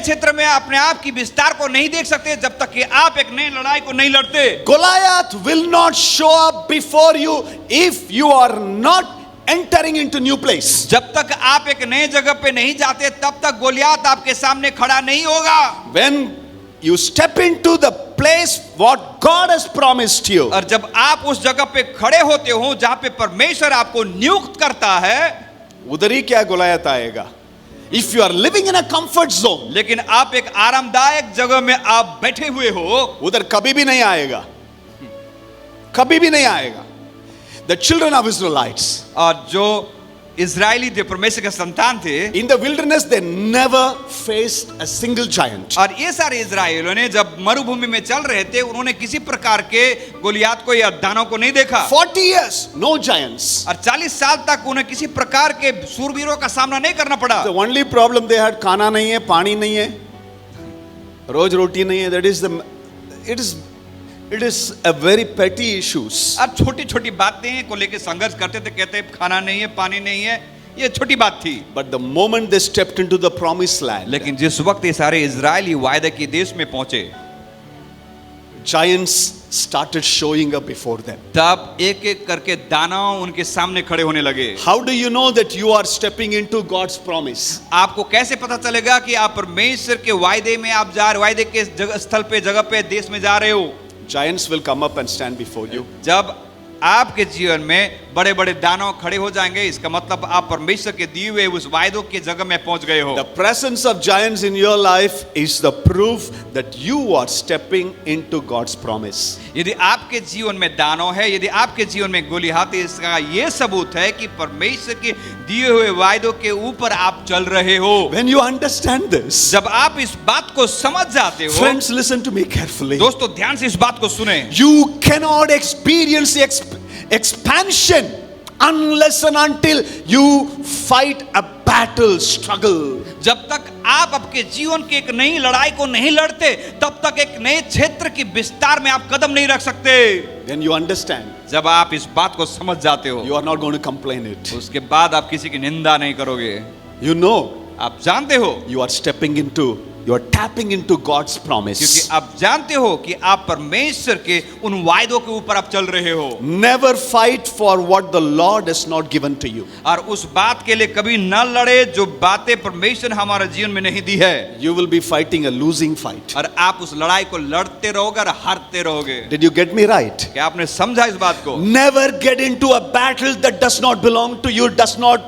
क्षेत्र में अपने आप की विस्तार को नहीं देख सकते जब तक कि आप एक नई लड़ाई को नहीं लड़ते। Goliath will not show up before you if you are not entering into new place. जब तक आप एक नए जगह पे नहीं जाते तब तक गोलियात आपके सामने खड़ा नहीं होगा। When you step into the place what God has promised you, और जब आप उस जगह पे खड़े होते हो जहां पे परमेश्वर आपको नियुक्त करता है, उधर ही क्या गोलायत आएगा? If you are living in a comfort zone, लेकिन आप एक आरामदायक जगह में आप बैठे हुए हो, उधर कभी भी नहीं आएगा, कभी भी नहीं आएगा। The children of Israelites, और जो इजरायली थे, परमेश्वर के संतान थे, in the wilderness they never faced a single giant. और ये सारे इजरायलियों ने जब मरुभूमि में चल रहे थे उन्होंने किसी प्रकार के गोलियात को या दानों को नहीं देखा। 40 years, no giants. और 40 साल तक उन्हें किसी प्रकार के सूरवीरों का सामना नहीं करना पड़ा। The only problem they had, खाना नहीं है, पानी नहीं है, रोज रोटी नहीं है. That is it is a very petty issues. अब छोटी छोटी बातें को लेकर संघर्ष करते थे, कहते खाना नहीं है, पानी नहीं है, ये छोटी बात थी। But the moment they stepped into the promised land, लेकिन जिस वक्त ये सारे इजरायली वायदे के देश में पहुंचे, giants started showing up before them. तब एक एक करके दानव उनके सामने खड़े होने लगे। How do you know that you are stepping into God's promise? आपको कैसे पता चलेगा कि आप परमेश्वर के वायदे में आप वायदे के स्थल पे, जगह पे, देश में जा रहे हो? Giants will come up and stand before you. जब आपके जीवन में बड़े बड़े दानव खड़े हो जाएंगे, इसका मतलब आप परमेश्वर के दिए हुए उस वायदों की जगह में पहुंच गए हो। The presence of giants in your life is the proof that you are stepping into God's promise. यदि आपके जीवन में दानव है, यदि आपके जीवन में गोलियात है, इसका ये सबूत है कि परमेश्वर के दिए हुए वायदों के ऊपर आप चल रहे हो। When you understand this, जब आप इस बात को समझ जाते हो, friends, listen to me carefully. दोस्तों ध्यान से इस बात को सुने। You cannot experience the expansion unless and until you fight a battle, struggle. जब तक आप आपके जीवन की एक नई लड़ाई को नहीं लड़ते, तब तक एक नए क्षेत्र की विस्तार में आप कदम नहीं रख सकते। When you understand, जब आप इस बात को समझ जाते हो, you are not going to complain it. उसके बाद आप किसी की निंदा नहीं करोगे। You know, आप जानते हो, you are stepping into, you are tapping into God's क्योंकि promise. आप जानते हो कि आप परमेश्वर के उन वायदों के ऊपर आप चल रहे हो। Never fight for what the Lord has not given to you. और उस बात के लिए कभी न लड़े जो बातें परमेश्वर हमारे जीवन में नहीं दी है। You will be fighting a losing fight. और आप उस लड़ाई को लड़ते रहोगे और हारते रहोगे। Did you get me right? क्या आपने समझा इस बात को? Never get into a battle that does not belong to you, does not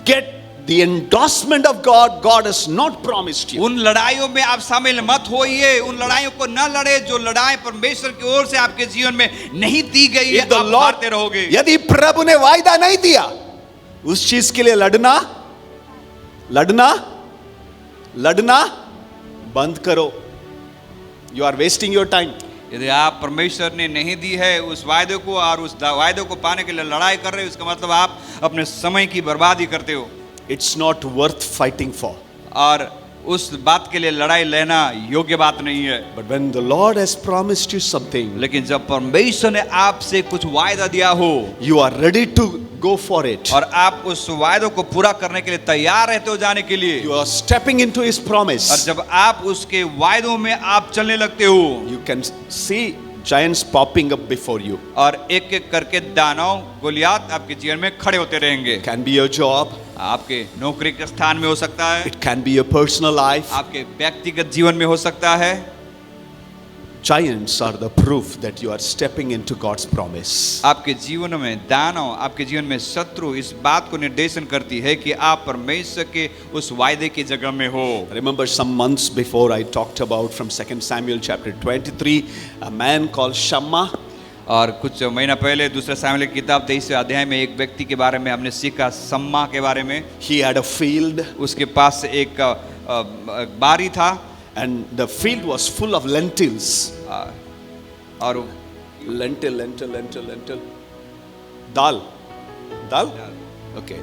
get the endorsement of God. God has not promised you. उन लड़ाइयों में आप शामिल मत होइए, उन लड़ाइयों को न लड़े जो लड़ाई परमेश्वर की ओर से आपके जीवन में नहीं दी गई है। If the आप Lord, हारते रहोगे। यदि प्रभु ने वायदा नहीं दिया, उस चीज के लिए लड़ना लड़ना बंद करो. You are wasting your time. यदि आप परमेश्वर ने नहीं दी है उस वायदे को और उस वायदे को पाने के लिए लड़ाई कर रहे हो, इसका मतलब आप अपने समय की बर्बादी करते हो It's not worth fighting for. और उस बात के लिए लड़ाई लेना योग्य बात नहीं है. But when the Lord has promised you something, लेकिन जब परमेश्वर ने आपसे कुछ वायदा दिया हो you are ready to go for it. और आप उस वायदों को पूरा करने के लिए तैयार रहते हो जाने के लिए, You are stepping into His और promise. जब आप उसके वायदों में आप चलने लगते हो You can see giants popping up before you. और एक एक करके दानव गोलियात आपके जीवन में खड़े होते रहेंगे. Can be your job. आपके नौकरी के स्थान में हो सकता है, It can be your personal life. आपके व्यक्तिगत जीवन में हो सकता है. Giants are the proof that you are stepping into God's promise. आपके जीवन में दानव, आपके जीवन में शत्रु इस बात को निर्देशन करती है कि आप परमेश्वर के उस वायदे की जगह में हो. Remember some months before I talked about from 2 Samuel chapter 23, a man called Shammah. और कुछ महीना पहले दूसरे सामुएल की किताब 23वें अध्याय में एक व्यक्ति के बारे में हमने सीखा, सम्मा के बारे में. He had a field उसके पास एक बारी था and the field was full of lentils. और Lentil. Dal. Okay.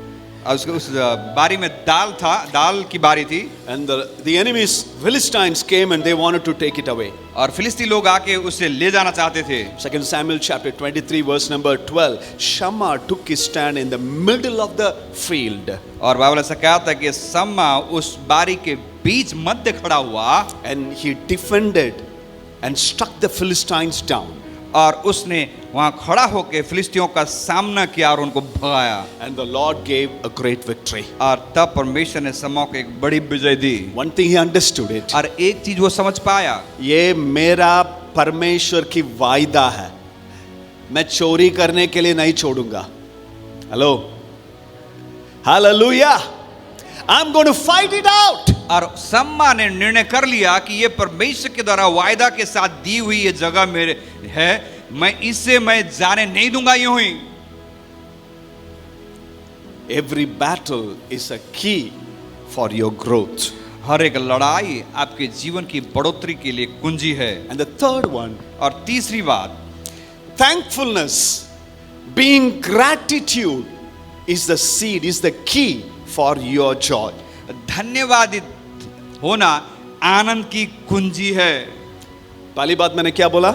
उस बारी में दाल था, दाल की बारी थी. And the enemies, Philistines came and they wanted to take it away. और फिलिस्ती लोग आके उसे ले जाना चाहते थे. 2 Samuel chapter 23 verse number 12, Shammah took his stand in the middle of the field. और बाइबल ऐसा कहता है कि सम्मा उस बारी के बीच मध्य खड़ा हुआ And he defended and struck the Philistines down. और उसने वहां खड़ा होकर फिलिस्तियों का सामना किया और उनको भगाया. And the Lord gave a great victory. और तब परमेश्वर ने सम्मा को एक बड़ी विजय दी. One thing he understood it. और एक चीज वो समझ पाया, ये मेरा परमेश्वर की वायदा है, मैं चोरी करने के लिए नहीं छोड़ूंगा. Hello, hallelujah. I'm going to fight it out. और सम्मा ने निर्णय कर लिया कि ये परमेश्वर के द्वारा वायदा के साथ दी हुई ये जगह मेरे है, मैं इसे मैं जाने नहीं दूंगा यूं ही. Every battle is a key for your growth. हर एक लड़ाई आपके जीवन की बढ़ोतरी के लिए कुंजी है. And the third one, और तीसरी बात, thankfulness, being gratitude is the seed, is the key for your joy. धन्यवादित होना आनंद की कुंजी है. पहली बात मैंने क्या बोला?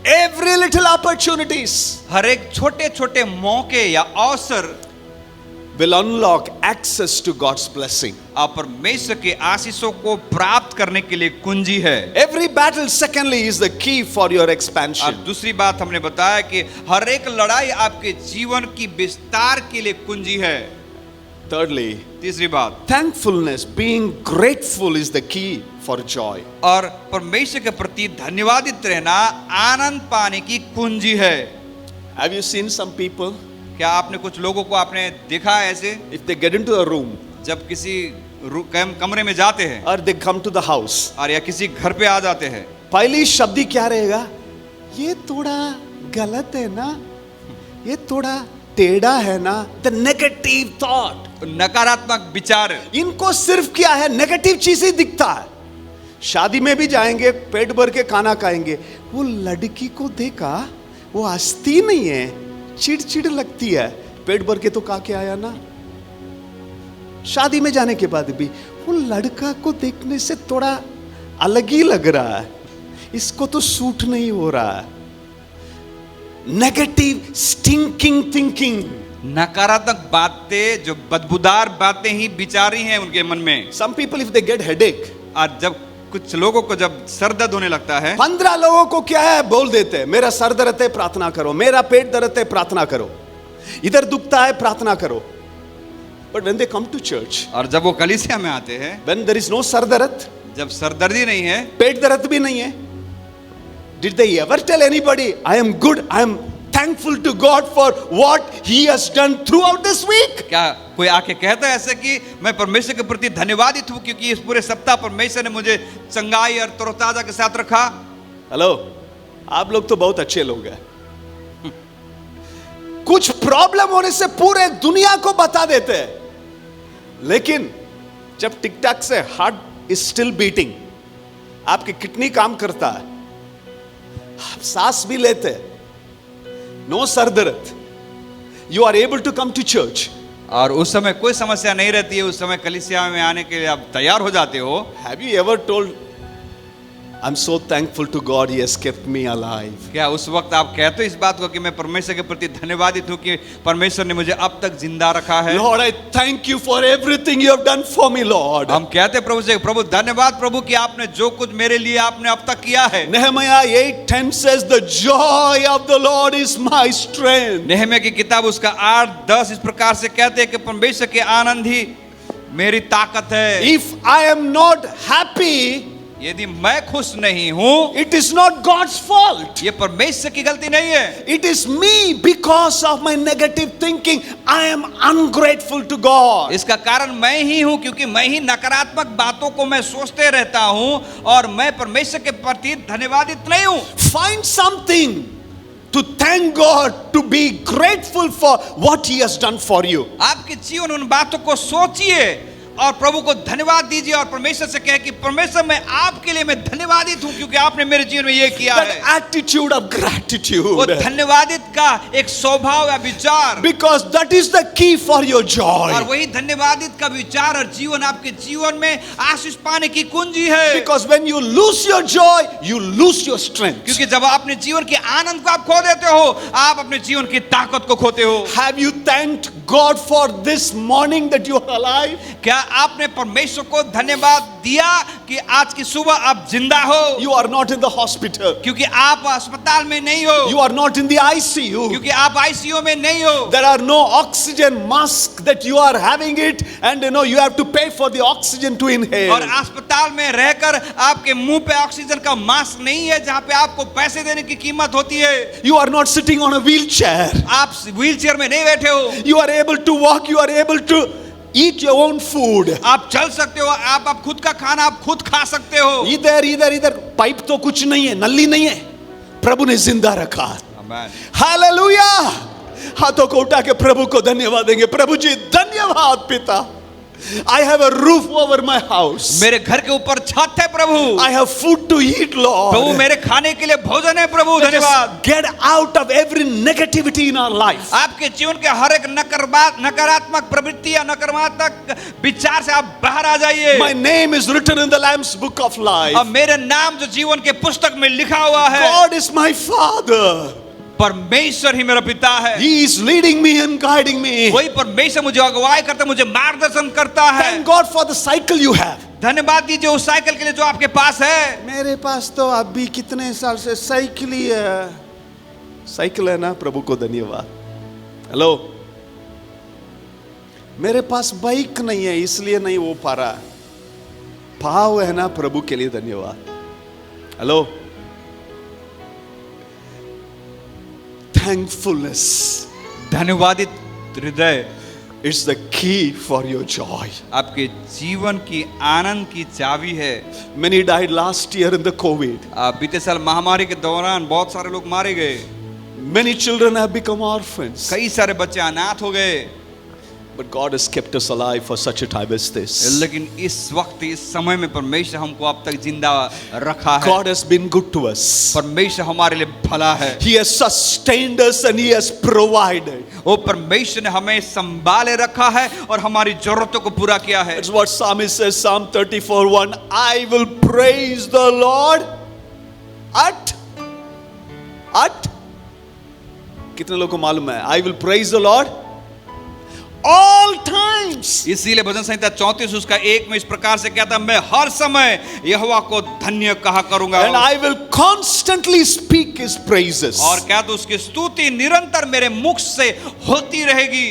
Every little opportunities हर एक छोटे छोटे मौके या अवसर will unlock access to God's blessing. आप परमेश्वर के आशीषों को प्राप्त करने के लिए कुंजी है. Every battle, secondly, is the key for your और expansion. दूसरी बात हमने बताया कि हर एक लड़ाई आपके जीवन की विस्तार के लिए कुंजी है. Thirdly, तीसरी बात, thankfulness, being grateful is the key for joy. और परमेश्वर के प्रति धन्यवादित रहना आनंद पाने की कुंजी है. Have you seen some people? क्या आपने कुछ लोगों को आपने देखा है ऐसे, If they get into a room जब किसी कमरे में जाते हैं or they come to the house, और या किसी घर पे आ जाते हैं, पहली शब्द ही क्या रहेगा? ये थोड़ा गलत है ना, ये थोड़ा टेढ़ा है ना. The negative thought. नकारात्मक विचार. इनको सिर्फ क्या है? नेगेटिव चीज ही दिखता है. शादी में भी जाएंगे, पेट भर के खाना खाएंगे, वो लड़की को देखा, वो हंसती नहीं है, चिड़चिड़ लगती है. पेट भर के तो खा के आया ना. शादी में जाने के बाद भी वो लड़का को देखने से थोड़ा अलग ही लग रहा है, इसको तो सूट नहीं हो रहा है. Negative stinking thinking. नकारात्मक बातें, जो बदबूदार बातें ही विचारी हैं उनके मन में. Some people if they get headache, और जब कुछ लोगों को जब सर दर्द होने लगता है, 15 लोगों को क्या है बोल देते हैं, मेरा सर दर्द है प्रार्थना करो, मेरा पेट दर्द है प्रार्थना करो, इधर दुखता है प्रार्थना करो. But when they come to church, और जब वो कलीसिया में आते हैं, when there is no sir दर्द, जब सरदर्दी नहीं है, पेट दर्द भी नहीं है, did they ever tell anybody, I am good, I am thankful to God for what He has done throughout this week? क्या कोई आके कहता है ऐसे कि मैं परमेश्वर के प्रति धन्यवादित हूं क्योंकि इस पूरे सप्ताह परमेश्वर ने मुझे चंगाई और तरोताजा के साथ रखा? हेलो, आप लोग तो बहुत अच्छे लोग हैं. कुछ प्रॉब्लम होने से पूरे दुनिया को बता देते हैं, लेकिन जब टिक टैक से हार्ट इज स्टिल बीटिंग, आपकी किडनी काम करता है, आप सांस भी लेते, नो सर दर्द, you are able to come to church. और उस समय कोई समस्या नहीं रहती है, उस समय कलीसिया में आने के लिए आप तैयार हो जाते हो. Have you ever told, I'm so thankful to God, He has kept me alive? क्या उस वक्त आप कहते हो इस बात को कि मैं परमेश्वर के प्रति धन्यवादित हूँ कि परमेश्वर ने मुझे अब तक जिंदा रखा है. Lord, I thank you for everything you have done for me, Lord. हम कहते हैं प्रभु से, प्रभु धन्यवाद प्रभु कि आपने जो कुछ मेरे लिए आपने अब तक किया है. Nehemiah 8:10 says, the joy of the Lord is my strength. Nehemiah की किताब उसका 8-10 इस प्रकार से कहते हैं कि परमेश्वर के आनंद ही मेरी ताकत है. If I am not happy, यदि मैं खुश नहीं हूँ, it is not God's fault. ये परमेश्वर की गलती नहीं है. It is me, because of my negative thinking. I am ungrateful to God. इसका कारण मैं ही हूँ, क्योंकि मैं ही नकारात्मक बातों को मैं सोचते रहता हूँ और मैं परमेश्वर के प्रति धन्यवादित नहीं हूँ. Find something to thank God, to be grateful for what He has done for you. आपके जीवन उन बातों को सोचिए और प्रभु को धन्यवाद दीजिए और परमेश्वर से कहे कि परमेश्वर मैं आपके लिए मैं धन्यवादित हूँ क्योंकि आपने मेरे जीवन में ये किया That है. attitude of वो gratitude. धन्यवादित का एक स्वभाव या विचार, Because that is the key for your और joy. वही धन्यवादित का विचार और जीवन आपके जीवन में आशीष पाने की कुंजी है. Because when you lose your joy, you lose your strength. क्योंकि जब आप अपने जीवन के आनंद को आप खो देते हो, आप अपने जीवन की ताकत को खोते हो. Have you thanked God for this morning that you are alive? क्या आपने परमेश्वर को धन्यवाद दिया कि आज की सुबह आप जिंदा हो? You are not in the hospital. क्योंकि आप अस्पताल में नहीं हो, You are not in the ICU. क्योंकि आप आईसीयू में नहीं हो. There are no oxygen mask that you are having it, and you have to pay for the oxygen to inhale. और अस्पताल में रहकर आपके मुंह पे ऑक्सीजन का मास्क नहीं है जहां पे आपको पैसे देने की कीमत होती है. You are not sitting on a wheelchair. आप व्हीलचेयर में नहीं बैठे हो. You are able to walk. You are able to eat your own food. आप चल सकते हो, आप खुद का खाना आप खुद खा सकते हो. इधर पाइप तो कुछ नहीं है, नली नहीं है, प्रभु ने जिंदा रखा. आमीन. हालेलुया. हाथों को उठा के प्रभु को धन्यवाद देंगे. प्रभु जी धन्यवाद पिता. I have a roof over my house. मेरे घर के ऊपर छत है प्रभु. I have food to eat, Lord. प्रभु मेरे खाने के लिए भोजन है प्रभु. Let us धन्यवाद. get out of every negativity in our life. आपके जीवन के हर एक नकारात्मक प्रवृत्ति या नकारात्मक विचार से आप बाहर आ जाइए. My name is written in the Lamb's book of life. अब मेरे नाम जो जीवन के पुस्तक में लिखा हुआ है, God is my Father. परमेश्वर ही मेरा पिता है. He is leading me and guiding me. वही परमेश्वर मुझे अगुवाई करता है, मुझे मार्गदर्शन करता है. Thank God for the cycle you have. धन्यवाद दीजिए उस साइकिल के लिए जो आपके पास है. मेरे पास तो अभी कितने साल से साइकिल ही है. साइकिल है ना, प्रभु को धन्यवाद. हेलो. मेरे पास बाइक नहीं है इसलिए नहीं हो पा रहा. भाव है ना, प्रभु के लिए धन्यवाद. हेलो. Thankfulness, धन्यवादित हृदय, it's the key for your joy. आपके जीवन की आनंद की चाबी है. Many died last year in the COVID. बीते साल महामारी के दौरान बहुत सारे लोग मारे गए. Many children have become orphans. कई सारे बच्चे अनाथ हो गए. But God has kept us alive for such a time as this. लेकिन इस वक्त इस समय में परमेश्वर हमको अब तक जिंदा रखा है. God has been good to us. परमेश्वर हमारे लिए भला है. He has sustained us and He has provided. वो परमेश्वर ने हमें संभाले रखा है और हमारी जरूरतों को पूरा किया है. That's what Psalmist says, Psalm 34:1. I will praise the Lord at कितने लोगों को मालूम है? I will praise the Lord all times. इसीलिए भजन संहिता 34 उसका 1 में इस प्रकार से कहता है, मैं हर समय यहोवा को धन्य कहा करूंगा. And I will constantly speak His praises. और क्या तो उसकी स्तुति निरंतर मेरे मुख से होती रहेगी.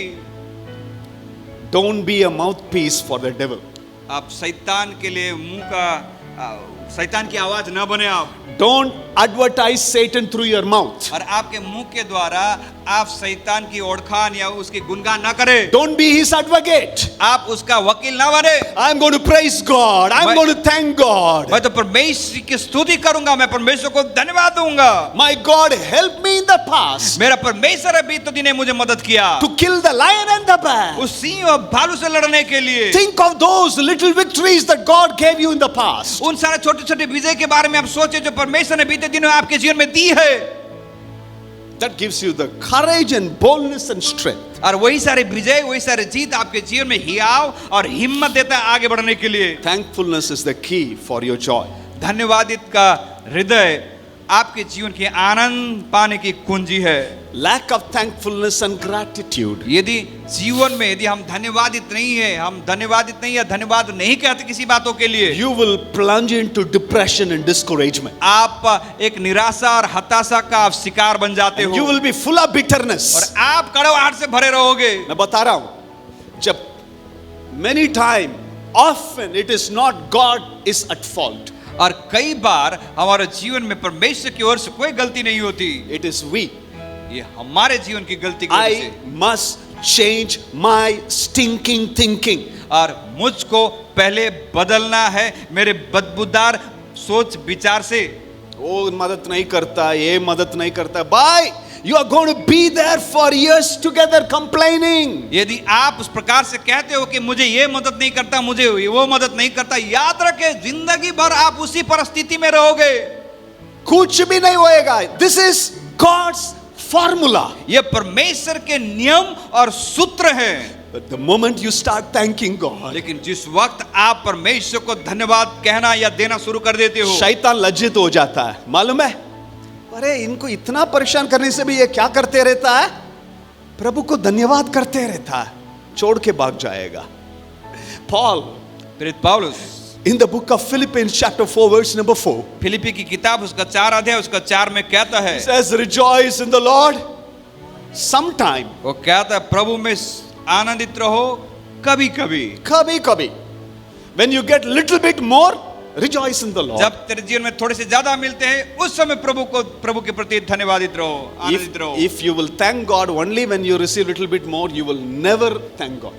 Don't be a mouthpiece for the devil. आप शैतान के लिए मुंह का शैतान की आवाज न बने. आप Don't advertise Satan through your mouth. और आपके मुंह के द्वारा आप शैतान की ओळखान या उसकी गुणगान न करें. Don't be his advocate. आप उसका वकील न बने. I'm going to praise God. I'm going to thank God. मैं तो परमेश्वर की स्तुति करूंगा, मैं परमेश्वर को धन्यवाद दूंगा. My God help me in the past मेरा परमेश्वर है बीते दिने मुझे मदद किया to kill the lion and the bear. उस सिंह और भालू से लड़ने के लिए। Think of those little victories that God gave you in the past. उन सारे छोटे छोटे विजय के बारे में आप सोचे जो परमेश्वर ने बीते दिनों आपके जीवन में दी है। That gives you the courage and boldness and strength. और वही सारे विजय वही सारे जीत आपके जीवन में हियाव और हिम्मत देता है आगे बढ़ने के लिए। Thankfulness is the key for your joy. धन्यवादित का हृदय आपके जीवन के आनंद पाने की कुंजी है। Lack of thankfulness and gratitude यदि जीवन में यदि हम धन्यवादित नहीं है, हम धन्यवादित नहीं है, धन्यवाद नहीं कहते किसी बातों के लिए, you will plunge into depression and discouragement. आप एक निराशा और हताशा का आप शिकार बन जाते You हो will be full of bitterness. और आप कड़वाहट से भरे रहोगे। मैं बता रहा हूं, जब many time, often it is not God is at fault. और कई बार हमारे जीवन में परमेश्वर की ओर से कोई गलती नहीं होती, It is we. ये हमारे जीवन की गलती की वजह I से। must change my stinking thinking. और मुझको पहले बदलना है मेरे बदबूदार सोच विचार से। वो मदद नहीं करता, ये मदद नहीं करता. Bye. You are going to be there for years together complaining. यदि आप उस प्रकार से कहते हो कि मुझे ये मदद नहीं करता, मुझे वो मदद नहीं करता, याद रखें जिंदगी भर आप उसी परिस्थिति में रहोगे, कुछ भी नहीं होएगा. This is God's formula. ये परमेश्वर के नियम और सूत्र हैं। But the moment you start thanking God, लेकिन जिस वक्त आप परमेश्वर को धन्यवाद कहना या देना शुरू कर देते हो, शैतान लज्जित हो जाता है. मालूम है, अरे इनको इतना परेशान करने से भी ये क्या करते रहता है, प्रभु को धन्यवाद करते रहता है, छोड़ के भाग जाएगा. Paul प्रेरित पौलुस in the book of Philippians chapter 4 verse number 4 फिलिप्पी की किताब उसका 4 अध्याय उसका 4 में कहता है, says, rejoice in the Lord sometime. वो कहता है प्रभु में आनंदित रहो कभी कभी। कभी कभी. When you get little bit more, rejoice in the Lord. जब तेरे जीवन में थोड़े से ज्यादा मिलते हैं उस समय प्रभु के प्रति धन्यवादित रहो, आनंदित रहो। If you will thank God only when you receive little bit more, you will never thank God.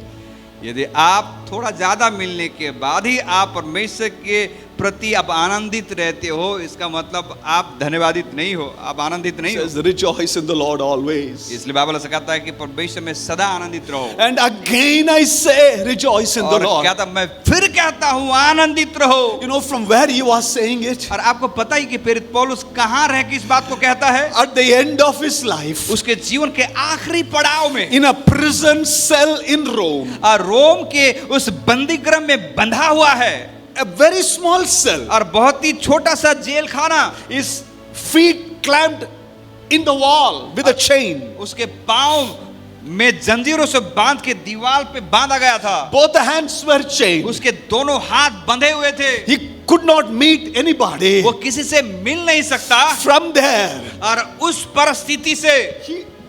यदि आप थोड़ा ज्यादा मिलने के बाद ही आप परमेश्वर के प्रति आप आनंदित रहते हो, इसका मतलब आप धन्यवादित नहीं हो, आप आनंदित नहीं हो। Says, rejoice in the Lord always. इसलिए बाइबल ऐसा कहता है कि परमेश्वर में सदा आनंदित रहो। And again I say, rejoice in the और Lord. कहता मैं फिर कहता हूँ आनंदित रहो। You know from where he was saying it? और आपको पता ही कि प्रेरित पौलुस कहाँ रह के इस बात को कहता है? At the end of his life, उसके जीवन के आखिरी पड़ाव में, in a prison cell in Rome. और रोम के उस बंदीगृह में बंधा हुआ है। A very small cell. और बहुत ही छोटा सा जेल खाना। His feet clamped in the wall with a chain. उसके पांव में जंजीरों से बांध के दीवार पे बांधा गया था। Both the hands were chained. उसके दोनों हाथ बंधे हुए थे। He could not meet anybody. वो किसी से मिल नहीं सकता। From there, और उस परिस्थिति से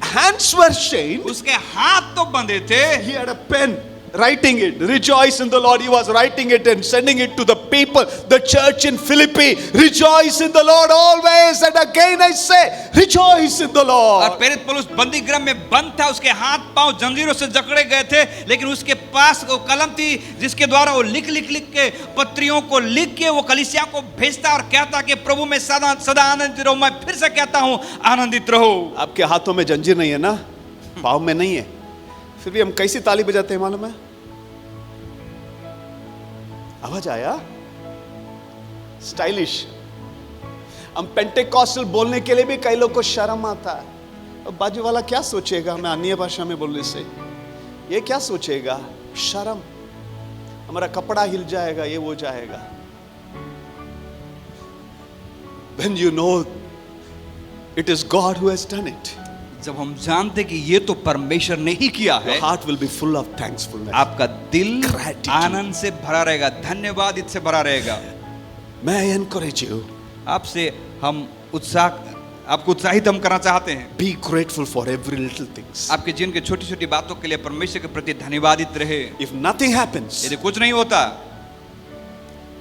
hands were chained. उसके हाथ तो बंधे थे। He had a pen writing it. Rejoice in the Lord. He was writing it and sending it to the people, the church in Philippi. Rejoice in the Lord always. And again I say, rejoice in the और Lord. प्रेरित पौलुस बंदीगृह में बंद था, उसके हाथ पांव जंजीरों से जकड़े गए थे, लेकिन उसके पास वो कलम थी जिसके द्वारा वो लिख के पत्रियों को लिख के वो कलीसिया को भेजता और कहता कि प्रभु में सदा सदा आनंदित रहो। मैं फिर से कहता हूँ आनंदित रहो। आपके हाथों में जंजीर नहीं है ना, पाँव में नहीं है, फिर भी हम कैसी ताली बजाते हैं मालूम है? आवाज आया? स्टाइलिश। हम पेंटेकॉस्टल बोलने के लिए भी कई लोग को शर्म आता है। अब बाजू वाला क्या सोचेगा मैं अन्य भाषा में बोलने से, ये क्या सोचेगा? शर्म, हमारा कपड़ा हिल जाएगा, ये हो जाएगा। When you know it is God who has done it, जब हम जानते कि ये तो परमेश्वर ने ही किया है, your heart will be full of thankfulness. आपका दिल Gratitude. आनंद से भरा रहेगा, धन्यवादित से भरा रहेगा। May I encourage you, आपसे हम आपको उत्साहित हम करना चाहते हैं। be grateful for every little things. आपके जीवन के छोटी छोटी बातों के लिए परमेश्वर के प्रति धन्यवादित रहे। If nothing happens, यदि कुछ नहीं होता,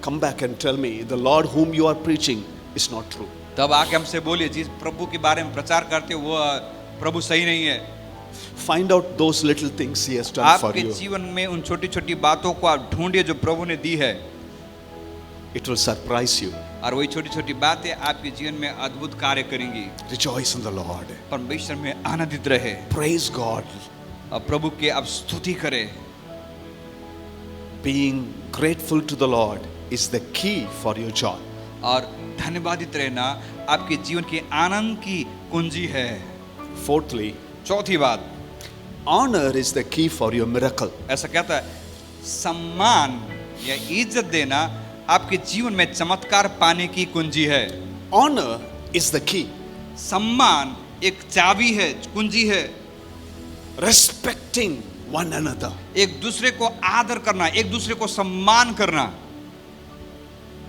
come back and tell me the Lord whom you are preaching is not true. तब आके हमसे बोलिए जिस प्रभु के बारे में प्रचार करते हो वो प्रभु सही नहीं है। Find out those little things he has done for आपके you. जीवन में उन छोटी छोटी बातों को आप ढूंढिए जो प्रभु ने दी है। It will surprise you. और वही छोटी छोटी बातें आपके जीवन में अद्भुत कार्य करेंगी। Rejoice in the Lord. परमेश्वर में आनंदित रहे Praise God. और प्रभु की आप स्तुति करें। Being grateful to the Lord is the key for your joy. और धन्यवादित रहना आपके जीवन के आनंद की कुंजी है। Fourthly, चौथी बात, honor is the key for your miracle. ऐसा कहता है सम्मान या इज्जत देना आपके जीवन में चमत्कार पाने की कुंजी है। Honor is the key. सम्मान एक चाबी है, कुंजी है। Respecting one another एक दूसरे को आदर करना, एक दूसरे को सम्मान करना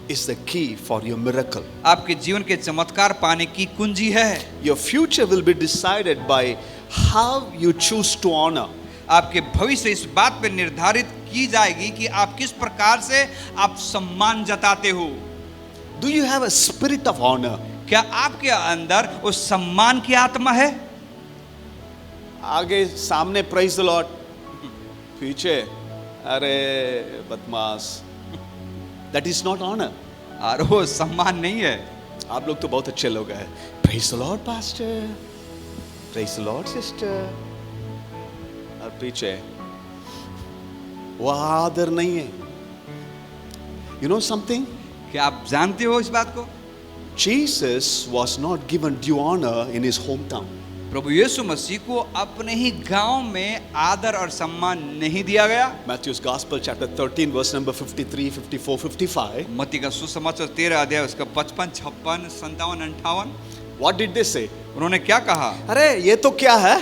is the key for your miracle. आपके जीवन के चमत्कार पाने की कुंजी है। Your future will be decided by how you choose to honor. आपके भविष्य इस बात पर निर्धारित की जाएगी कि आप किस प्रकार से आप सम्मान जताते हो। Do you have a spirit of honor? क्या आपके अंदर उस सम्मान की आत्मा है? आगे सामने praise the Lord, पीछे अरे बदमाश, that is not honor. और वो सम्मान नहीं है। आप लोग तो बहुत अच्छे लोग हैं। Praise the Lord, pastor. Praise the Lord, sister. और पीछे वो आदर नहीं है। You know something? क्या आप जानते हो इस बात को? Jesus was not given due honor in his hometown. प्रभु यीशु मसीह को अपने ही गांव में आदर और सम्मान नहीं दिया गया। Matthew's Gospel chapter 13 verse number 53, 54, 55. मत्ती का सुसमाचार 13 अध्याय उसका 55, 56, 57, 58। What did they say? उन्होंने क्या कहा? अरे ये तो क्या है?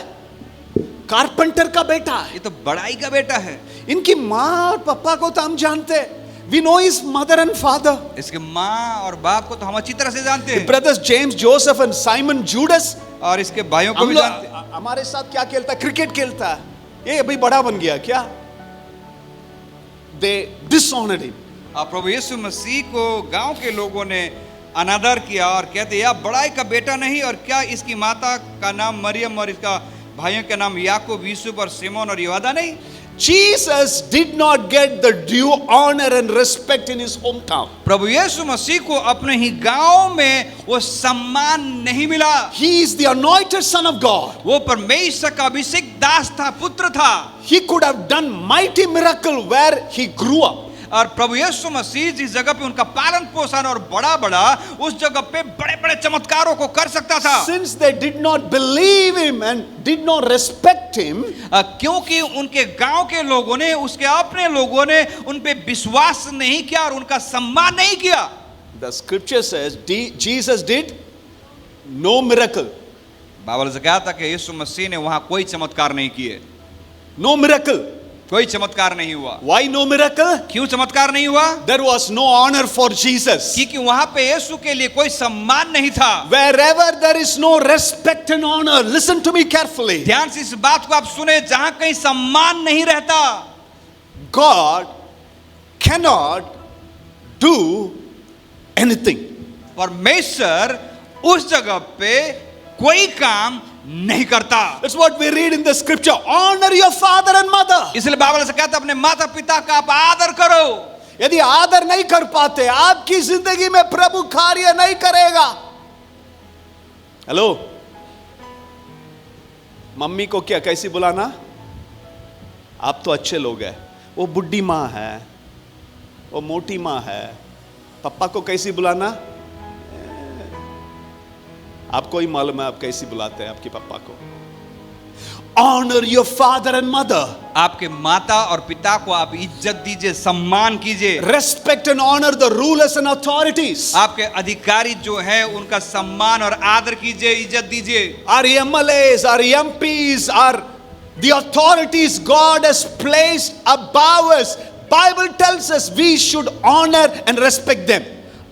कारपेंटर का बेटा है। ये तो बड़ाई का बेटा है। इनकी माँ और पापा को तो हम जानते हैं। We know his mother and father. इसके माँ और बाप को तो हम अच्छी तरह से जानते हैं। Brothers James, Joseph and Simon Judas. और इसके भाइयों को भी जानते हैं। हमारे साथ क्या खेलता है? क्रिकेट खेलता है। ये अभी बड़ा बन गया क्या? They dishonored him. और प्रभु यीशु मसीह को गांव के लोगों ने अनादर किया और कहते यह बड़ाई का बेटा नहीं, और क्या इसकी माता का नाम मरियम और इसका भाइयों का नाम याकूब, यूसुफ और सिमोन और यहूदा नहीं? Jesus did not get the due honor and respect in his hometown. प्रभु यीशु मसीह को अपने ही गांव में वो सम्मान नहीं मिला। He is the anointed son of God. वो परमेश्वर का अभिषेक दास था, पुत्र था। He could have done mighty miracle where he grew up. और प्रभु यीशु मसीह जिस जगह पे उनका पालन पोषण और बड़ा बड़ा, उस जगह पे बड़े बड़े चमत्कारों को कर सकता था। Since they did not believe him and did not respect him, क्योंकि उनके गांव के लोगों ने, उसके अपने लोगों ने उन पे विश्वास नहीं किया और उनका सम्मान नहीं किया। the scripture says Jesus did no miracle. Bible से कहा था कि यीशु मसीह ने वहां कोई चमत्कार नहीं किए। No miracle. कोई चमत्कार नहीं हुआ। Why no miracle? क्यों चमत्कार नहीं हुआ? There was no honor for Jesus. क्योंकि वहां पे यीशु के लिए कोई सम्मान नहीं था। Wherever there is no respect and honor, listen to me carefully. ध्यान से इस बात को आप सुने, जहां कहीं सम्मान नहीं रहता, God cannot do anything. परमेश्वर उस जगह पे कोई काम नहीं करता। That's what we read in the scripture. Honor your father and mother. इसलिए बाइबल से कहता है अपने माता पिता का आप आदर करो। यदि आदर नहीं कर पाते, आपकी जिंदगी में प्रभु कार्य नहीं करेगा। हेलो, मम्मी को क्या कैसी बुलाना? आप तो अच्छे लोग हैं। वो बुढ़ी माँ है, वो मोटी माँ है। पापा को कैसी बुलाना? आपको ही मालूम है आप कैसी बुलाते हैं आपके पापा को। Honor your father and mother. आपके माता और पिता को आप इज्जत दीजिए, सम्मान कीजिए। Respect and honor the rulers and authorities. आपके अधिकारी जो है उनका सम्मान और आदर कीजिए, इज्जत दीजिए। Our MLAs, our MPs, our the authorities God has placed above us. Bible tells us we should honor and respect them.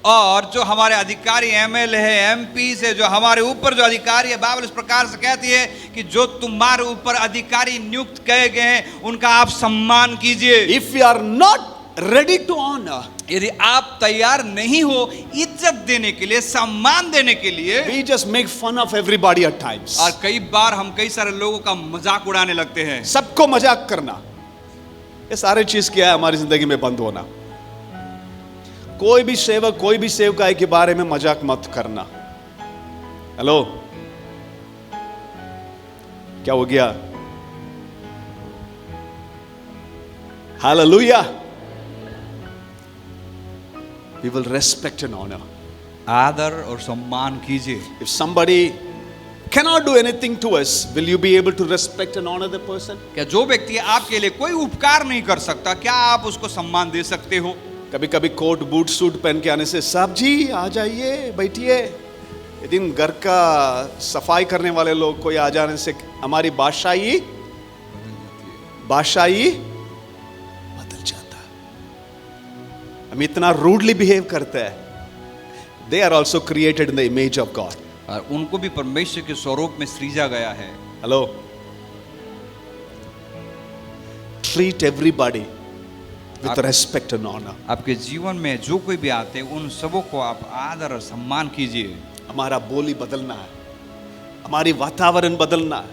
और जो हमारे अधिकारी एमएलए है, एमपी से जो हमारे ऊपर जो अधिकारी है, बाइबल इस प्रकार से कहती है कि जो तुम्हारे ऊपर अधिकारी नियुक्त किए गए हैं उनका आप सम्मान कीजिए। If we are not ready to honor, यदि आप तैयार नहीं हो इज्जत देने के लिए, सम्मान देने के लिए, we just make fun of everybody at times. और कई बार हम कई सारे लोगों का मजाक उड़ाने लगते हैं। सबको मजाक करना, ये सारे चीज क्या है हमारी जिंदगी में बंद होना। कोई भी सेवक, कोई भी सेवकाई के बारे में मजाक मत करना। हेलो, क्या हो गया? Hallelujah. We will respect and honor. आदर और सम्मान कीजिए। If somebody cannot do anything to us, will you be able to respect and honor the person? क्या जो व्यक्ति आपके लिए कोई उपकार नहीं कर सकता, क्या आप उसको सम्मान दे सकते हो? कभी कभी कोट बूट सूट पहन के आने से, साहब जी आ जाइए, बैठिए। एक दिन घर का सफाई करने वाले लोग कोई आ जाने से हमारी बादशाही बदल जाता है। हम इतना रूडली बिहेव करते हैं। They are also created in the image of God. और उनको भी परमेश्वर के स्वरूप में सृजा गया है। Hello. Treat everybody with respect and honor. आपके जीवन में जो कोई भी आते हैं उन सबों को आप आदर और सम्मान कीजिए। हमारा बोली बदलना है, हमारी वातावरण बदलना है,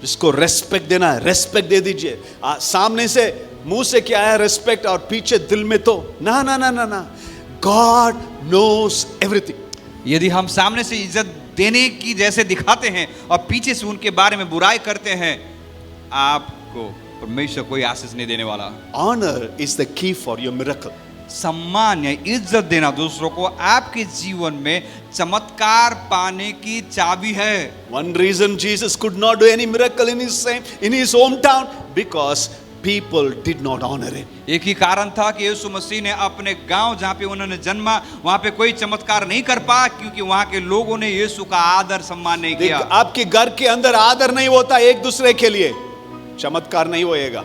जिसको रेस्पेक्ट देना है रेस्पेक्ट दे दीजिए। सामने से मुंह से क्या है रेस्पेक्ट, और पीछे दिल में तो ना ना ना ना ना। God knows everything. यदि हम सामने से इज्जत देने की जैसे दिखाते हैं और पीछे से उनके बारे में बुराई करते हैं, आपको परमेश्वर कोई आशीष नहीं देने वाला। Honor is the key for your miracle. सम्मान या इज्जत देना दूसरों को आपके जीवन में चमत्कार पाने की चाबी है। One reason Jesus could not do any miracle in his hometown, because people did not honor him. एक ही कारण था कि यीशु मसीह ने अपने गांव जहां पे उन्होंने जन्मा वहां पे कोई चमत्कार नहीं कर पाया, क्योंकि वहां के लोगों ने यीशु का आदर सम्मान नहीं किया। आपके घर के अंदर आदर नहीं होता एक दूसरे के लिए, चमत्कार नहीं होएगा।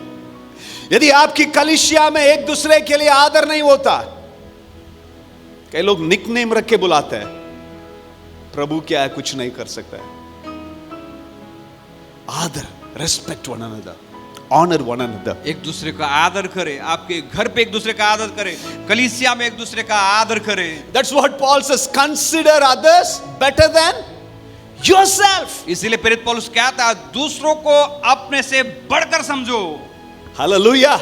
यदि आपकी कलीसिया में एक दूसरे के लिए आदर नहीं होता, कई लोग निकनेम रख के बुलाते हैं, प्रभु क्या है कुछ नहीं कर सकता है। आदर, respect one another, honour one another. एक दूसरे का आदर करें, आपके घर पे एक दूसरे का आदर करें, कलीसिया में एक दूसरे का आदर करें। That's what Paul says, consider others better than yourself. इसीलिए प्रेरित पौलुस कहता है दूसरों को अपने से बढ़कर समझो। हालेलुया।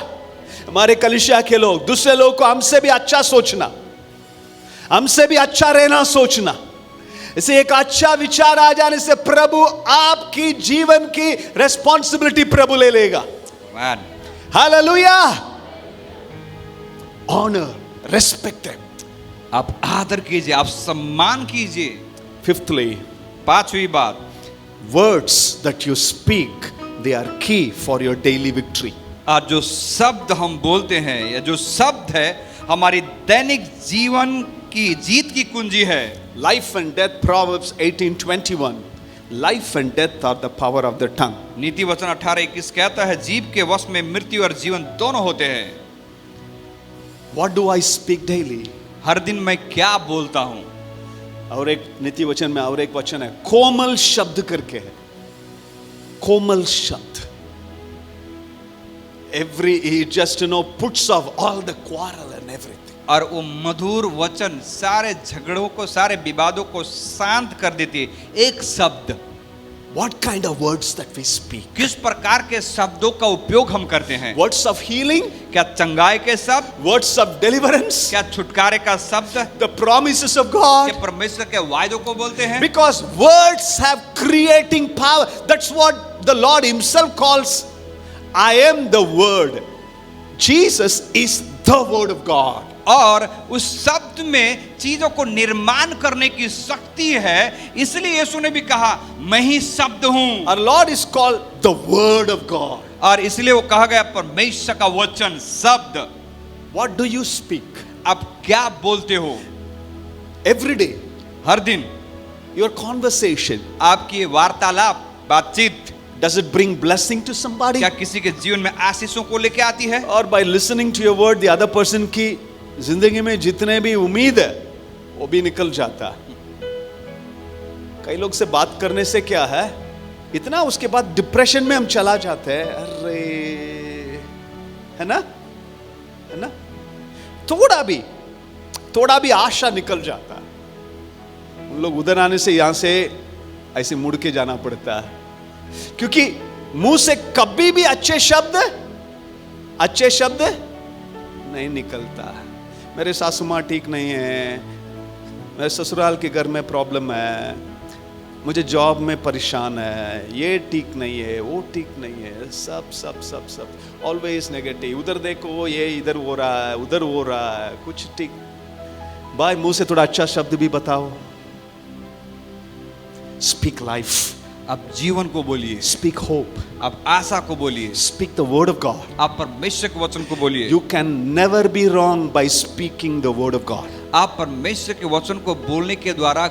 हमारे कलीसिया के लोग दूसरे लोगों को हमसे भी अच्छा सोचना, हमसे भी अच्छा रहना सोचना, इसे एक अच्छा विचार आ जाने से प्रभु आपकी जीवन की रेस्पॉन्सिबिलिटी प्रभु ले लेगा। हालेलुया। Honour, respect them. आप आदर कीजिए, आप सम्मान कीजिए। फिफ्थली, पांचवी बात, words that you speak, they are key for your daily victory. आज जो शब्द हम बोलते हैं या जो शब्द है हमारी दैनिक जीवन की जीत की कुंजी है। Life and death, Proverbs 18:21. Life and death are the power of the tongue. नीति वचन 18:21 कहता है जीभ के वश में मृत्यु और जीवन दोनों होते हैं। What do I speak daily? हर दिन मैं क्या बोलता हूं? और एक नीति वचन में और एक वचन है, कोमल शब्द करके है। कोमल शब्द, he just puts off all the quarrel and everything. और वो मधुर वचन सारे झगड़ों को, सारे विवादों को शांत कर देती है। एक शब्द। What kind of words that we speak? किस प्रकार के शब्दों का उपयोग हम करते हैं? Words of healing? क्या चंगाई के शब्द? Words of deliverance? क्या छुटकारे का शब्द? The promises of God? क्या परमेश्वर के वायदों को बोलते हैं? Because words have creating power. That's what the Lord himself calls, I am the word. Jesus is the word of God. और उस शब्द में चीजों को निर्माण करने की शक्ति है, इसलिए यीशु ने भी कहा मैं ही शब्द हूं। Our Lord is called the word of God. और इसलिए वो कहा गया परमेश्वर का वचन, शब्द। What do you speak? आप क्या बोलते हो? Every day, हर दिन your conversation, आपकी वार्तालाप, बातचीत, does it bring blessing to somebody? क्या किसी के जीवन में आशीषों को लेके आती है? Or by listening to your word, the other person की जिंदगी में जितने भी उम्मीद है वो भी निकल जाता है। कई लोग से बात करने से क्या है, इतना उसके बाद डिप्रेशन में हम चला जाते हैं। अरे है ना, है ना, थोड़ा भी आशा निकल जाता है। उन लोग उधर आने से यहां से ऐसे मुड़ के जाना पड़ता है, क्योंकि मुंह से कभी भी अच्छे शब्द नहीं निकलता। मेरे सासू माँ ठीक नहीं है, मेरे ससुराल के घर में प्रॉब्लम है, मुझे जॉब में परेशान है, ये ठीक नहीं है, वो ठीक नहीं है, सब सब सब सब ऑलवेज नेगेटिव। उधर देखो ये इधर हो रहा है, उधर हो रहा है, कुछ ठीक। भाई मुंह से थोड़ा अच्छा शब्द भी बताओ। स्पीक लाइफ, आप जीवन को बोलिए, स्पीक होप, आप आशा को बोलिए, speak the word of God. आप परमेश्वर के वचन को बोलिए। You can never be wrong by speaking the word of God. आप परमेश्वर के वचन को बोलने के द्वारा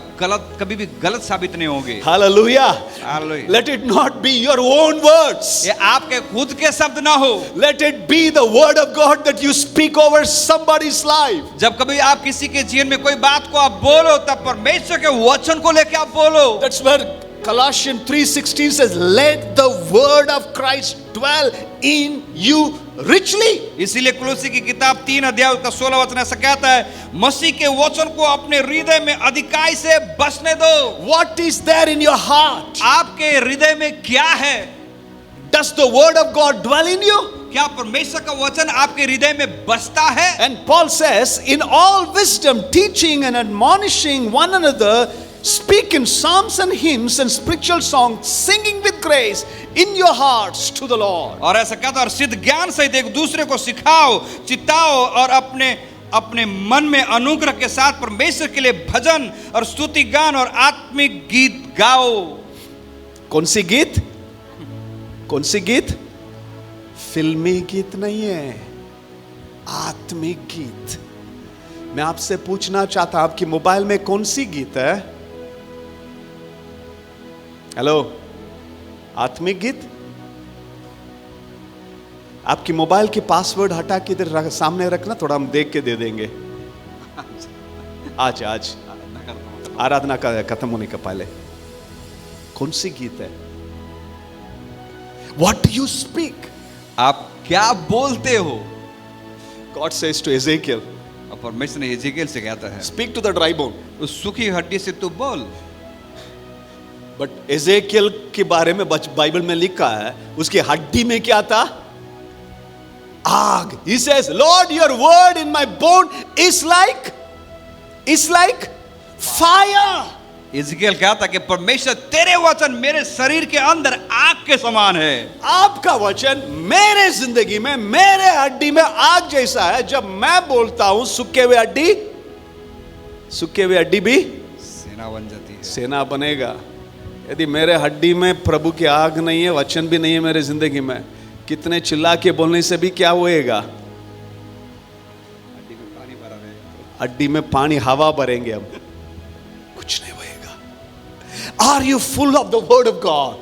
कभी भी गलत साबित नहीं होंगे। Hallelujah. Hallelujah. Let it not be your own words, ये आपके खुद के शब्द ना हो। Let it be the word of God that you speak over somebody's life। जब कभी आप किसी के जीवन में कोई बात को आप बोलो, तब परमेश्वर के वचन को लेके आप बोलो। That's where Colossians 3:16 says, let the word of Christ dwell in you richly। इसीलिए कुलुसी की किताब 3 अध्याय का 16 वचन ऐसा कहता है, मसीह के वचन को अपने हृदय में अधिकाई से बसने दो। What is there in your heart? आपके हृदय में क्या है? Does the word of God dwell in you? क्या परमेश्वर का वचन आपके हृदय में बसता है? And Paul says, in all wisdom, teaching and admonishing one another, speak in psalms and hymns and spiritual songs, singing with grace in your hearts to the Lord। और ऐसा कहता है, और सिद्ध ज्ञान सहित एक दूसरे को सिखाओ, चिताओ और अपने मन में अनुग्रह के साथ परमेश्वर के लिए भजन और स्तुति गान और आत्मिक गीत गाओ। कौन सी गीत? कौन सी गीत? फिल्मी गीत नहीं है, आत्मिक गीत। मैं आपसे पूछना चाहता, आपकी मोबाइल में कौन सी गीत है? हेलो, आत्मिक गीत? आपकी मोबाइल की पासवर्ड हटा के इधर सामने रखना, थोड़ा हम देख के दे देंगे। आज आराधना का खत्म होने का पहले कौन सी गीत है? What do you speak? आप क्या बोलते हो? God says to Ezekiel, और परमेश्वर ने एजेकिएल से कहता है, speak to the dry bone। उस सूखी हड्डी से तू बोल। बट एजेकियल के बारे में बाइबल में लिखा है, उसकी हड्डी में क्या था? आग। He says, Lord, your word in my bone is like fire। एजेकिएल कहता कि परमेश्वर तेरे वचन मेरे शरीर के अंदर आग के समान है। आपका वचन मेरे जिंदगी में, मेरे हड्डी में आग जैसा है। जब मैं बोलता हूं, सूखे हुए हड्डी भी सेना बन जाती है। सेना बनेगा। यदि मेरे हड्डी में प्रभु की आग नहीं है, वचन भी नहीं है मेरे जिंदगी में, कितने चिल्ला के बोलने से भी क्या होएगा? हड्डी में पानी हवा भरेंगे हम, कुछ नहीं होएगा। Are you full of the word of God?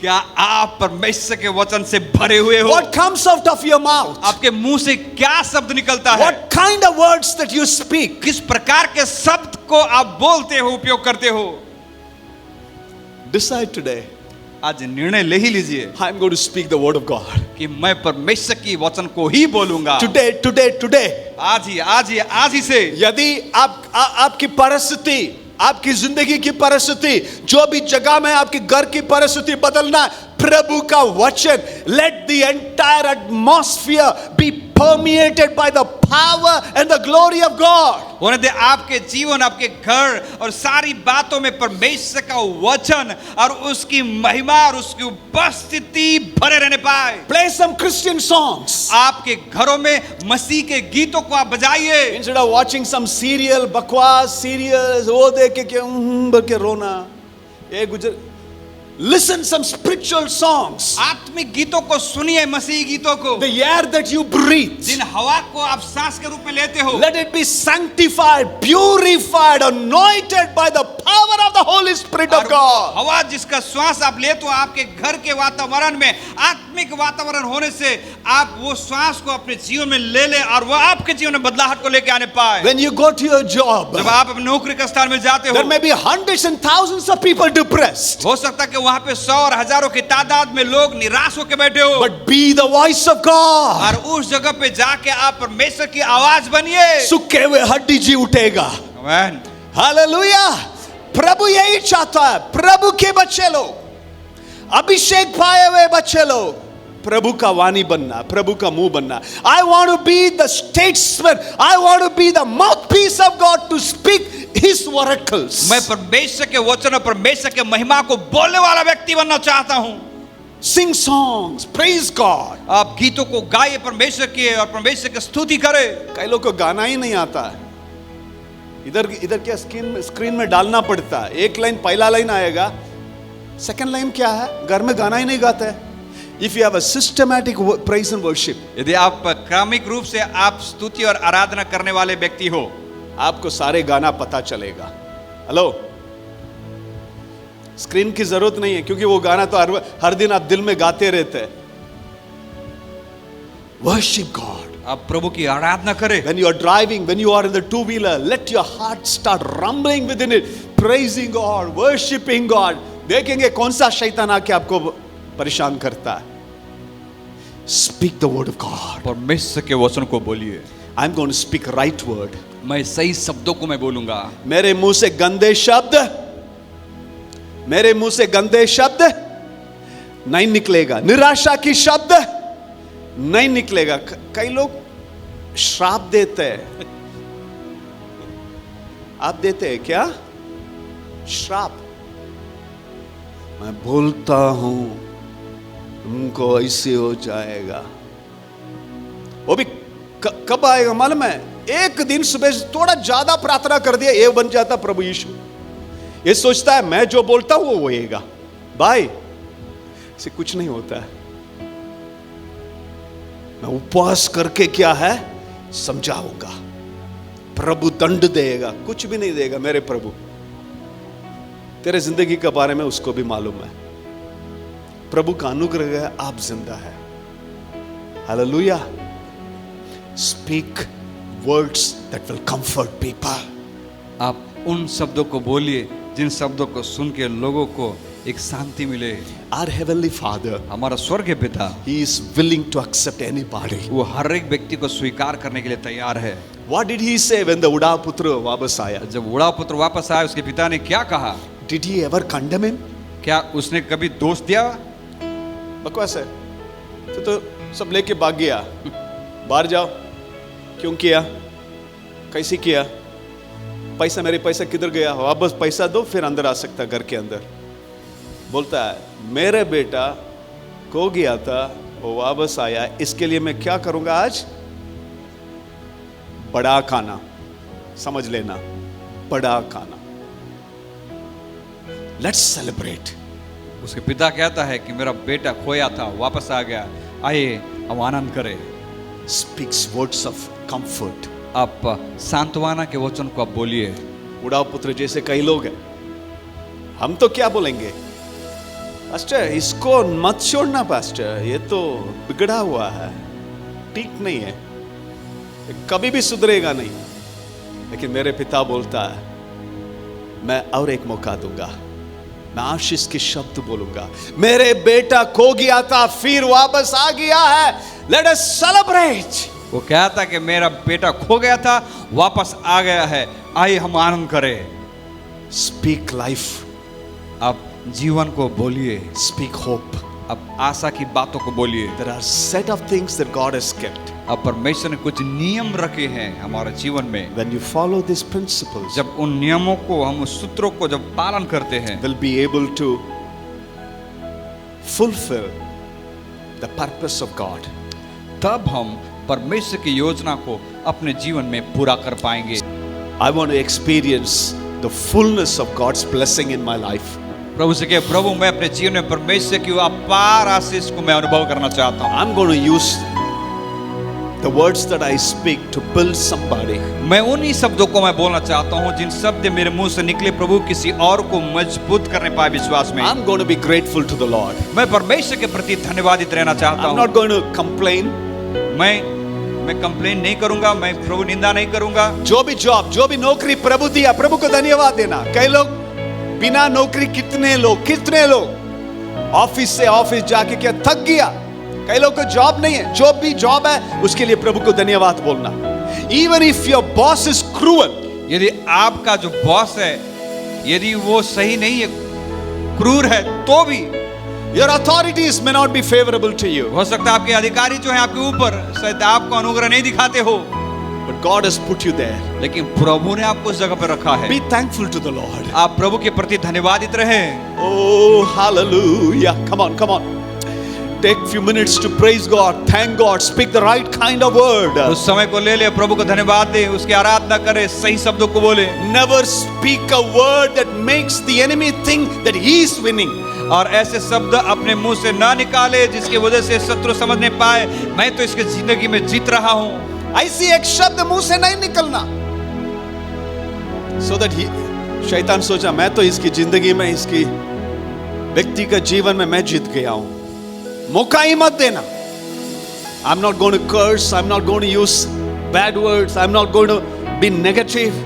क्या आप परमेश्वर के वचन से भरे हुए हो? What comes out of your mouth? आपके मुंह से क्या शब्द निकलता है? What kind of words that you speak? किस प्रकार के शब्द को आप बोलते हो, उपयोग करते हो? Decide today, आज निर्णय ले ही लीजिए I am going to speak the word of God। कि मैं परमेश्वर की वचन को ही बोलूंगा। Today। आज ही से। यदि आपकी परिस्थिति, आपकी जिंदगी की परिस्थिति, जो भी जगह में आपके घर की परिस्थिति बदलना, प्रभु का वचन, let the entire atmosphere be permeated by the power and the glory of God। होने दे आपके जीवन, आपके घर और सारी बातों में परमेश्वर का वचन और उसकी महिमा और उसकी उपस्थिति भरे रहने पाए। Play some Christian songs। आपके घरों में मसीह के गीतों को आप बजाइए। Instead of watching some serial, बकवास सीरियल्स, वो देख के बोल के रोना, ये गुजर। Listen some spiritual songs। आत्मिक गीतों को सुनिए, मसीही गीतों को। The air that you breathe, जिन हवा को आप सांस के रूप में लेते हो, let it be sanctified, purified, anointed by the power of the Holy Spirit of God। हवा जिसका श्वास आप लेते हो, आपके घर के वातावरण में आत्मिक वातावरण होने से आप वो श्वास को अपने जीवन में ले ले और वो आपके जीवन में बदलाहट को लेके आने पाए। When you go to your job, जब आप अपने नौकरी के स्थान में जाते हो, there may be hundreds and thousands of people depressed, हो सकता है कि वहां पे 100 और हजारों की तादाद में लोग निराश होकर बैठे हो, but be the voice of God। और उस जगह पे जाके आप परमेश्वर की आवाज बनिए। सूखे हुए हड्डी जी उठेगा। आमीन। हालेलुया। प्रभु यही चाहता है, प्रभु के बच्चे लोग, अभिषेक पाए हुए बच्चे लोग, प्रभु का वाणी बनना, प्रभु का मुंह बनना. I want to be the statesman. I want to be the mouthpiece of God to speak His oracles. मैं परमेश्वर के वचन और परमेश्वर के महिमा को बोलने वाला व्यक्ति बनना चाहता हूँ. Sing songs, praise God. आप गीतों को गाइए परमेश्वर के और परमेश्वर की स्तुति करें. कई लोग को गाना ही नहीं आता है. इधर क्या स्क्रीन में डालना पड़ता है. एक लाइन, पहला लाइन आएगा, सेकंड लाइन क्या है, घर में गाना ही नहीं गाते हैं. If you have a systematic praise and worship, यदि आप क्रमिक रूप से आप स्तुति और आराधना करने वाले व्यक्ति हो, आपको सारे गाना पता चलेगा. हेलो, स्क्रीन की जरूरत नहीं है, क्योंकि वो गाना तो हर दिन आप दिल में गाते रहते हैं. Worship God. आप प्रभु की आराधना करें. When you are driving, when you are in the two-wheeler, let your heart start rumbling within it, praising God, worshiping God. देखेंगे कौन सा शैतान आके आपको परेशान करता है. Speak the word of God. परमेश्वर के वचन को बोलिए. I'm going to speak right word. मैं सही शब्दों को मैं बोलूंगा. मेरे मुंह से गंदे शब्द नहीं निकलेगा. निराशा की शब्द नहीं निकलेगा. कई लोग श्राप देते हैं. आप देते हैं क्या श्राप? मैं बोलता हूं तुमको ऐसे हो जाएगा. वो भी कब आएगा मालूम है? एक दिन सुबह थोड़ा ज्यादा प्रार्थना कर दिया, ये बन जाता प्रभु यीशु. ये सोचता है मैं जो बोलता हूं वो होएगा. भाई, से कुछ नहीं होता है. मैं उपवास करके क्या है समझाऊंगा. प्रभु दंड देगा, कुछ भी नहीं देगा. मेरे प्रभु तेरे जिंदगी के बारे में उसको भी मालूम है. प्रभु का अनुग्रह है, आप जिंदा है. Hallelujah. Speak words that will comfort people. आप उन शब्दों को बोलिए जिन शब्दों को सुन के लोगों को एक शांति मिले. Our heavenly Father, हमारा स्वर्गीय पिता, He is willing to accept anybody. वो हर एक व्यक्ति को स्वीकार करने के लिए तैयार है. What did He say when the उड़ा पुत्र वापस आया? जब उड़ा पुत्र वापस आया, उसके पिता ने क्या कहा? Did He ever condemn him? क्या उसने कभी दोष दिया? बकवास है. तो सब लेके भाग गया. बाहर जाओ. क्यों किया? कैसे किया? पैसा, मेरे पैसा किधर गया? वापस पैसा दो, फिर अंदर आ सकता घर के अंदर. बोलता है मेरे बेटा खो गया था, वो वापस आया, इसके लिए मैं क्या करूंगा आज? बड़ा खाना. समझ लेना, बड़ा खाना. Let's celebrate. उसके पिता कहता है कि मेरा बेटा खोया था, वापस आ गया, आइए हम आनंद करें. Speaks words of comfort. आप सांत्वना के वचन को आप बोलिए. उड़ा पुत्र जैसे कई लोग हैं, हम तो क्या बोलेंगे? पास्टर इसको मत छोड़ना पास्टर, ये तो बिगड़ा हुआ है, ठीक नहीं है, कभी भी सुधरेगा नहीं. लेकिन मेरे पिता बोलता है मैं और एक मौका दूंगा, मैं आशीष के शब्द बोलूंगा. मेरे बेटा खो गया था, फिर वापस आ गया है. Let us celebrate. वो कहता कि मेरा बेटा खो गया था, वापस आ गया है, आइए हम आनंद करें. Speak life. आप जीवन को बोलिए. Speak hope. आप आशा की बातों को बोलिए. There are set of things that God has kept. अब परमेश्वर ने कुछ नियम रखे हैं हमारे जीवन में. When you follow these principles, जब उन नियमों को, हम उस सूत्रों को जब पालन करते हैं, we'll be able to fulfill the purpose of God. तब हम परमेश्वर की योजना को अपने जीवन में पूरा कर पाएंगे. I want to experience the fullness of God's blessing in my life. प्रभु से कहे, प्रभु मैं अपने जीवन में परमेश्वर की अपार आशीष को मैं अनुभव करना चाहता हूँ. I'm going to use the words that I speak to build somebody. मैं उन्हीं शब्दों को मैं बोलना चाहता हूँ जिन शब्द मेरे मुंह से निकले प्रभु किसी और को मजबूत करने पाए विश्वास में. I'm going to be grateful to the Lord. मैं परमेश्वर के प्रति धन्यवादित रहना चाहता I'm हूँ. not going to complain. मैं कंप्लेन नहीं करूंगा, मैं प्रभु निंदा नहीं करूंगा. जो भी जॉब, जो भी नौकरी प्रभु दिया, प्रभु को धन्यवाद देना. कई लोग बिना नौकरी, कितने लोग ऑफिस से ऑफिस जाके क्या थक गया. कई लोग को जॉब नहीं है, जो भी जॉब है उसके लिए प्रभु को धन्यवाद बोलना. Even if your boss is cruel, यदि आपका जो बॉस है यदि वो सही नहीं है, क्रूर है, तो भी Your authorities may not be favorable to you, हो सकता है आपके अधिकारी जो हैं आपके ऊपर शायद आपको अनुग्रह नहीं दिखाते हो, but God has put you there. लेकिन प्रभु ने आपको उस जगह पर रखा है। Be thankful to the Lord. आप प्रभु के प्रति धन्यवादित रहें। Oh, hallelujah. Come on, come on. Take few minutes to praise God, thank God, speak the right kind of word. उस समय को ले ले, प्रभु को धन्यवाद दे, उसकी आराधना करे, सही शब्दों को बोले। Never speak a word that makes the enemy think that he is winning. और ऐसे शब्द अपने मुंह से ना निकाले जिसकी वजह से शत्रु समझ नहीं पाए मैं तो इसके जिंदगी में जीत रहा हूं। ऐसी एक शब्द मुंह से नहीं निकलना, so that he, शैतान सोचा मैं तो इसकी जिंदगी में, इसकी व्यक्ति का जीवन में मैं जीत गया हूं। मौका ही मत देना। I'm not going to curse, I'm not going to use bad words, I'm not going to be negative.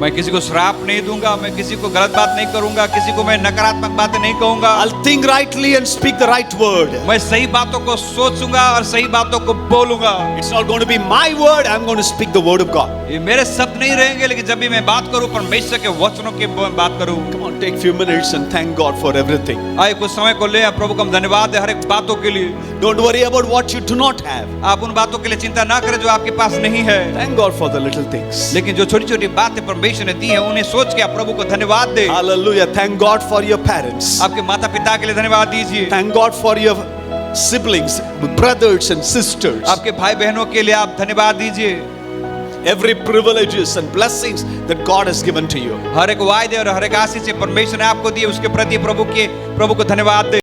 मैं किसी को श्राप नहीं दूंगा, मैं किसी को गलत बात नहीं करूंगा, किसी को मैं नकारात्मक बातें नहीं कहूंगा। I'll think rightly and speak the right word. मैं सही बातों को सोचूंगा और सही बातों को बोलूंगा। It's not going to be my word, I'm going to speak the word of God. ये मेरे शब्द नहीं रहेंगे, लेकिन जब भी मैं बात करूं परमेश्वर के वचनों की बात करूं। Come on, take few minutes and thank God for everything. आइए कुछ समय को ले प्रभु को हम धन्यवाद दें हर एक बातों के लिए। Don't worry about what you do not have. आप उन बातों के लिए चिंता ना करें जो आपके पास नहीं है, Thank God for the little things. लेकिन जो छोटी छोटी बातें परमेश्वर ने दी है उन्हें सोच के आप प्रभु को धन्यवाद दें। Hallelujah. Thank God for your parents. आपके माता पिता के लिए धन्यवाद दीजिए। Thank God for your siblings, brothers and sisters. आपके भाई बहनों के लिए आप धन्यवाद दीजिए। Every privileges and blessings that God has given to you. हर एक वायदे और हर एक आशीष से परमेश्वर ने आपको दिए, उसके प्रति प्रभु को धन्यवाद दें।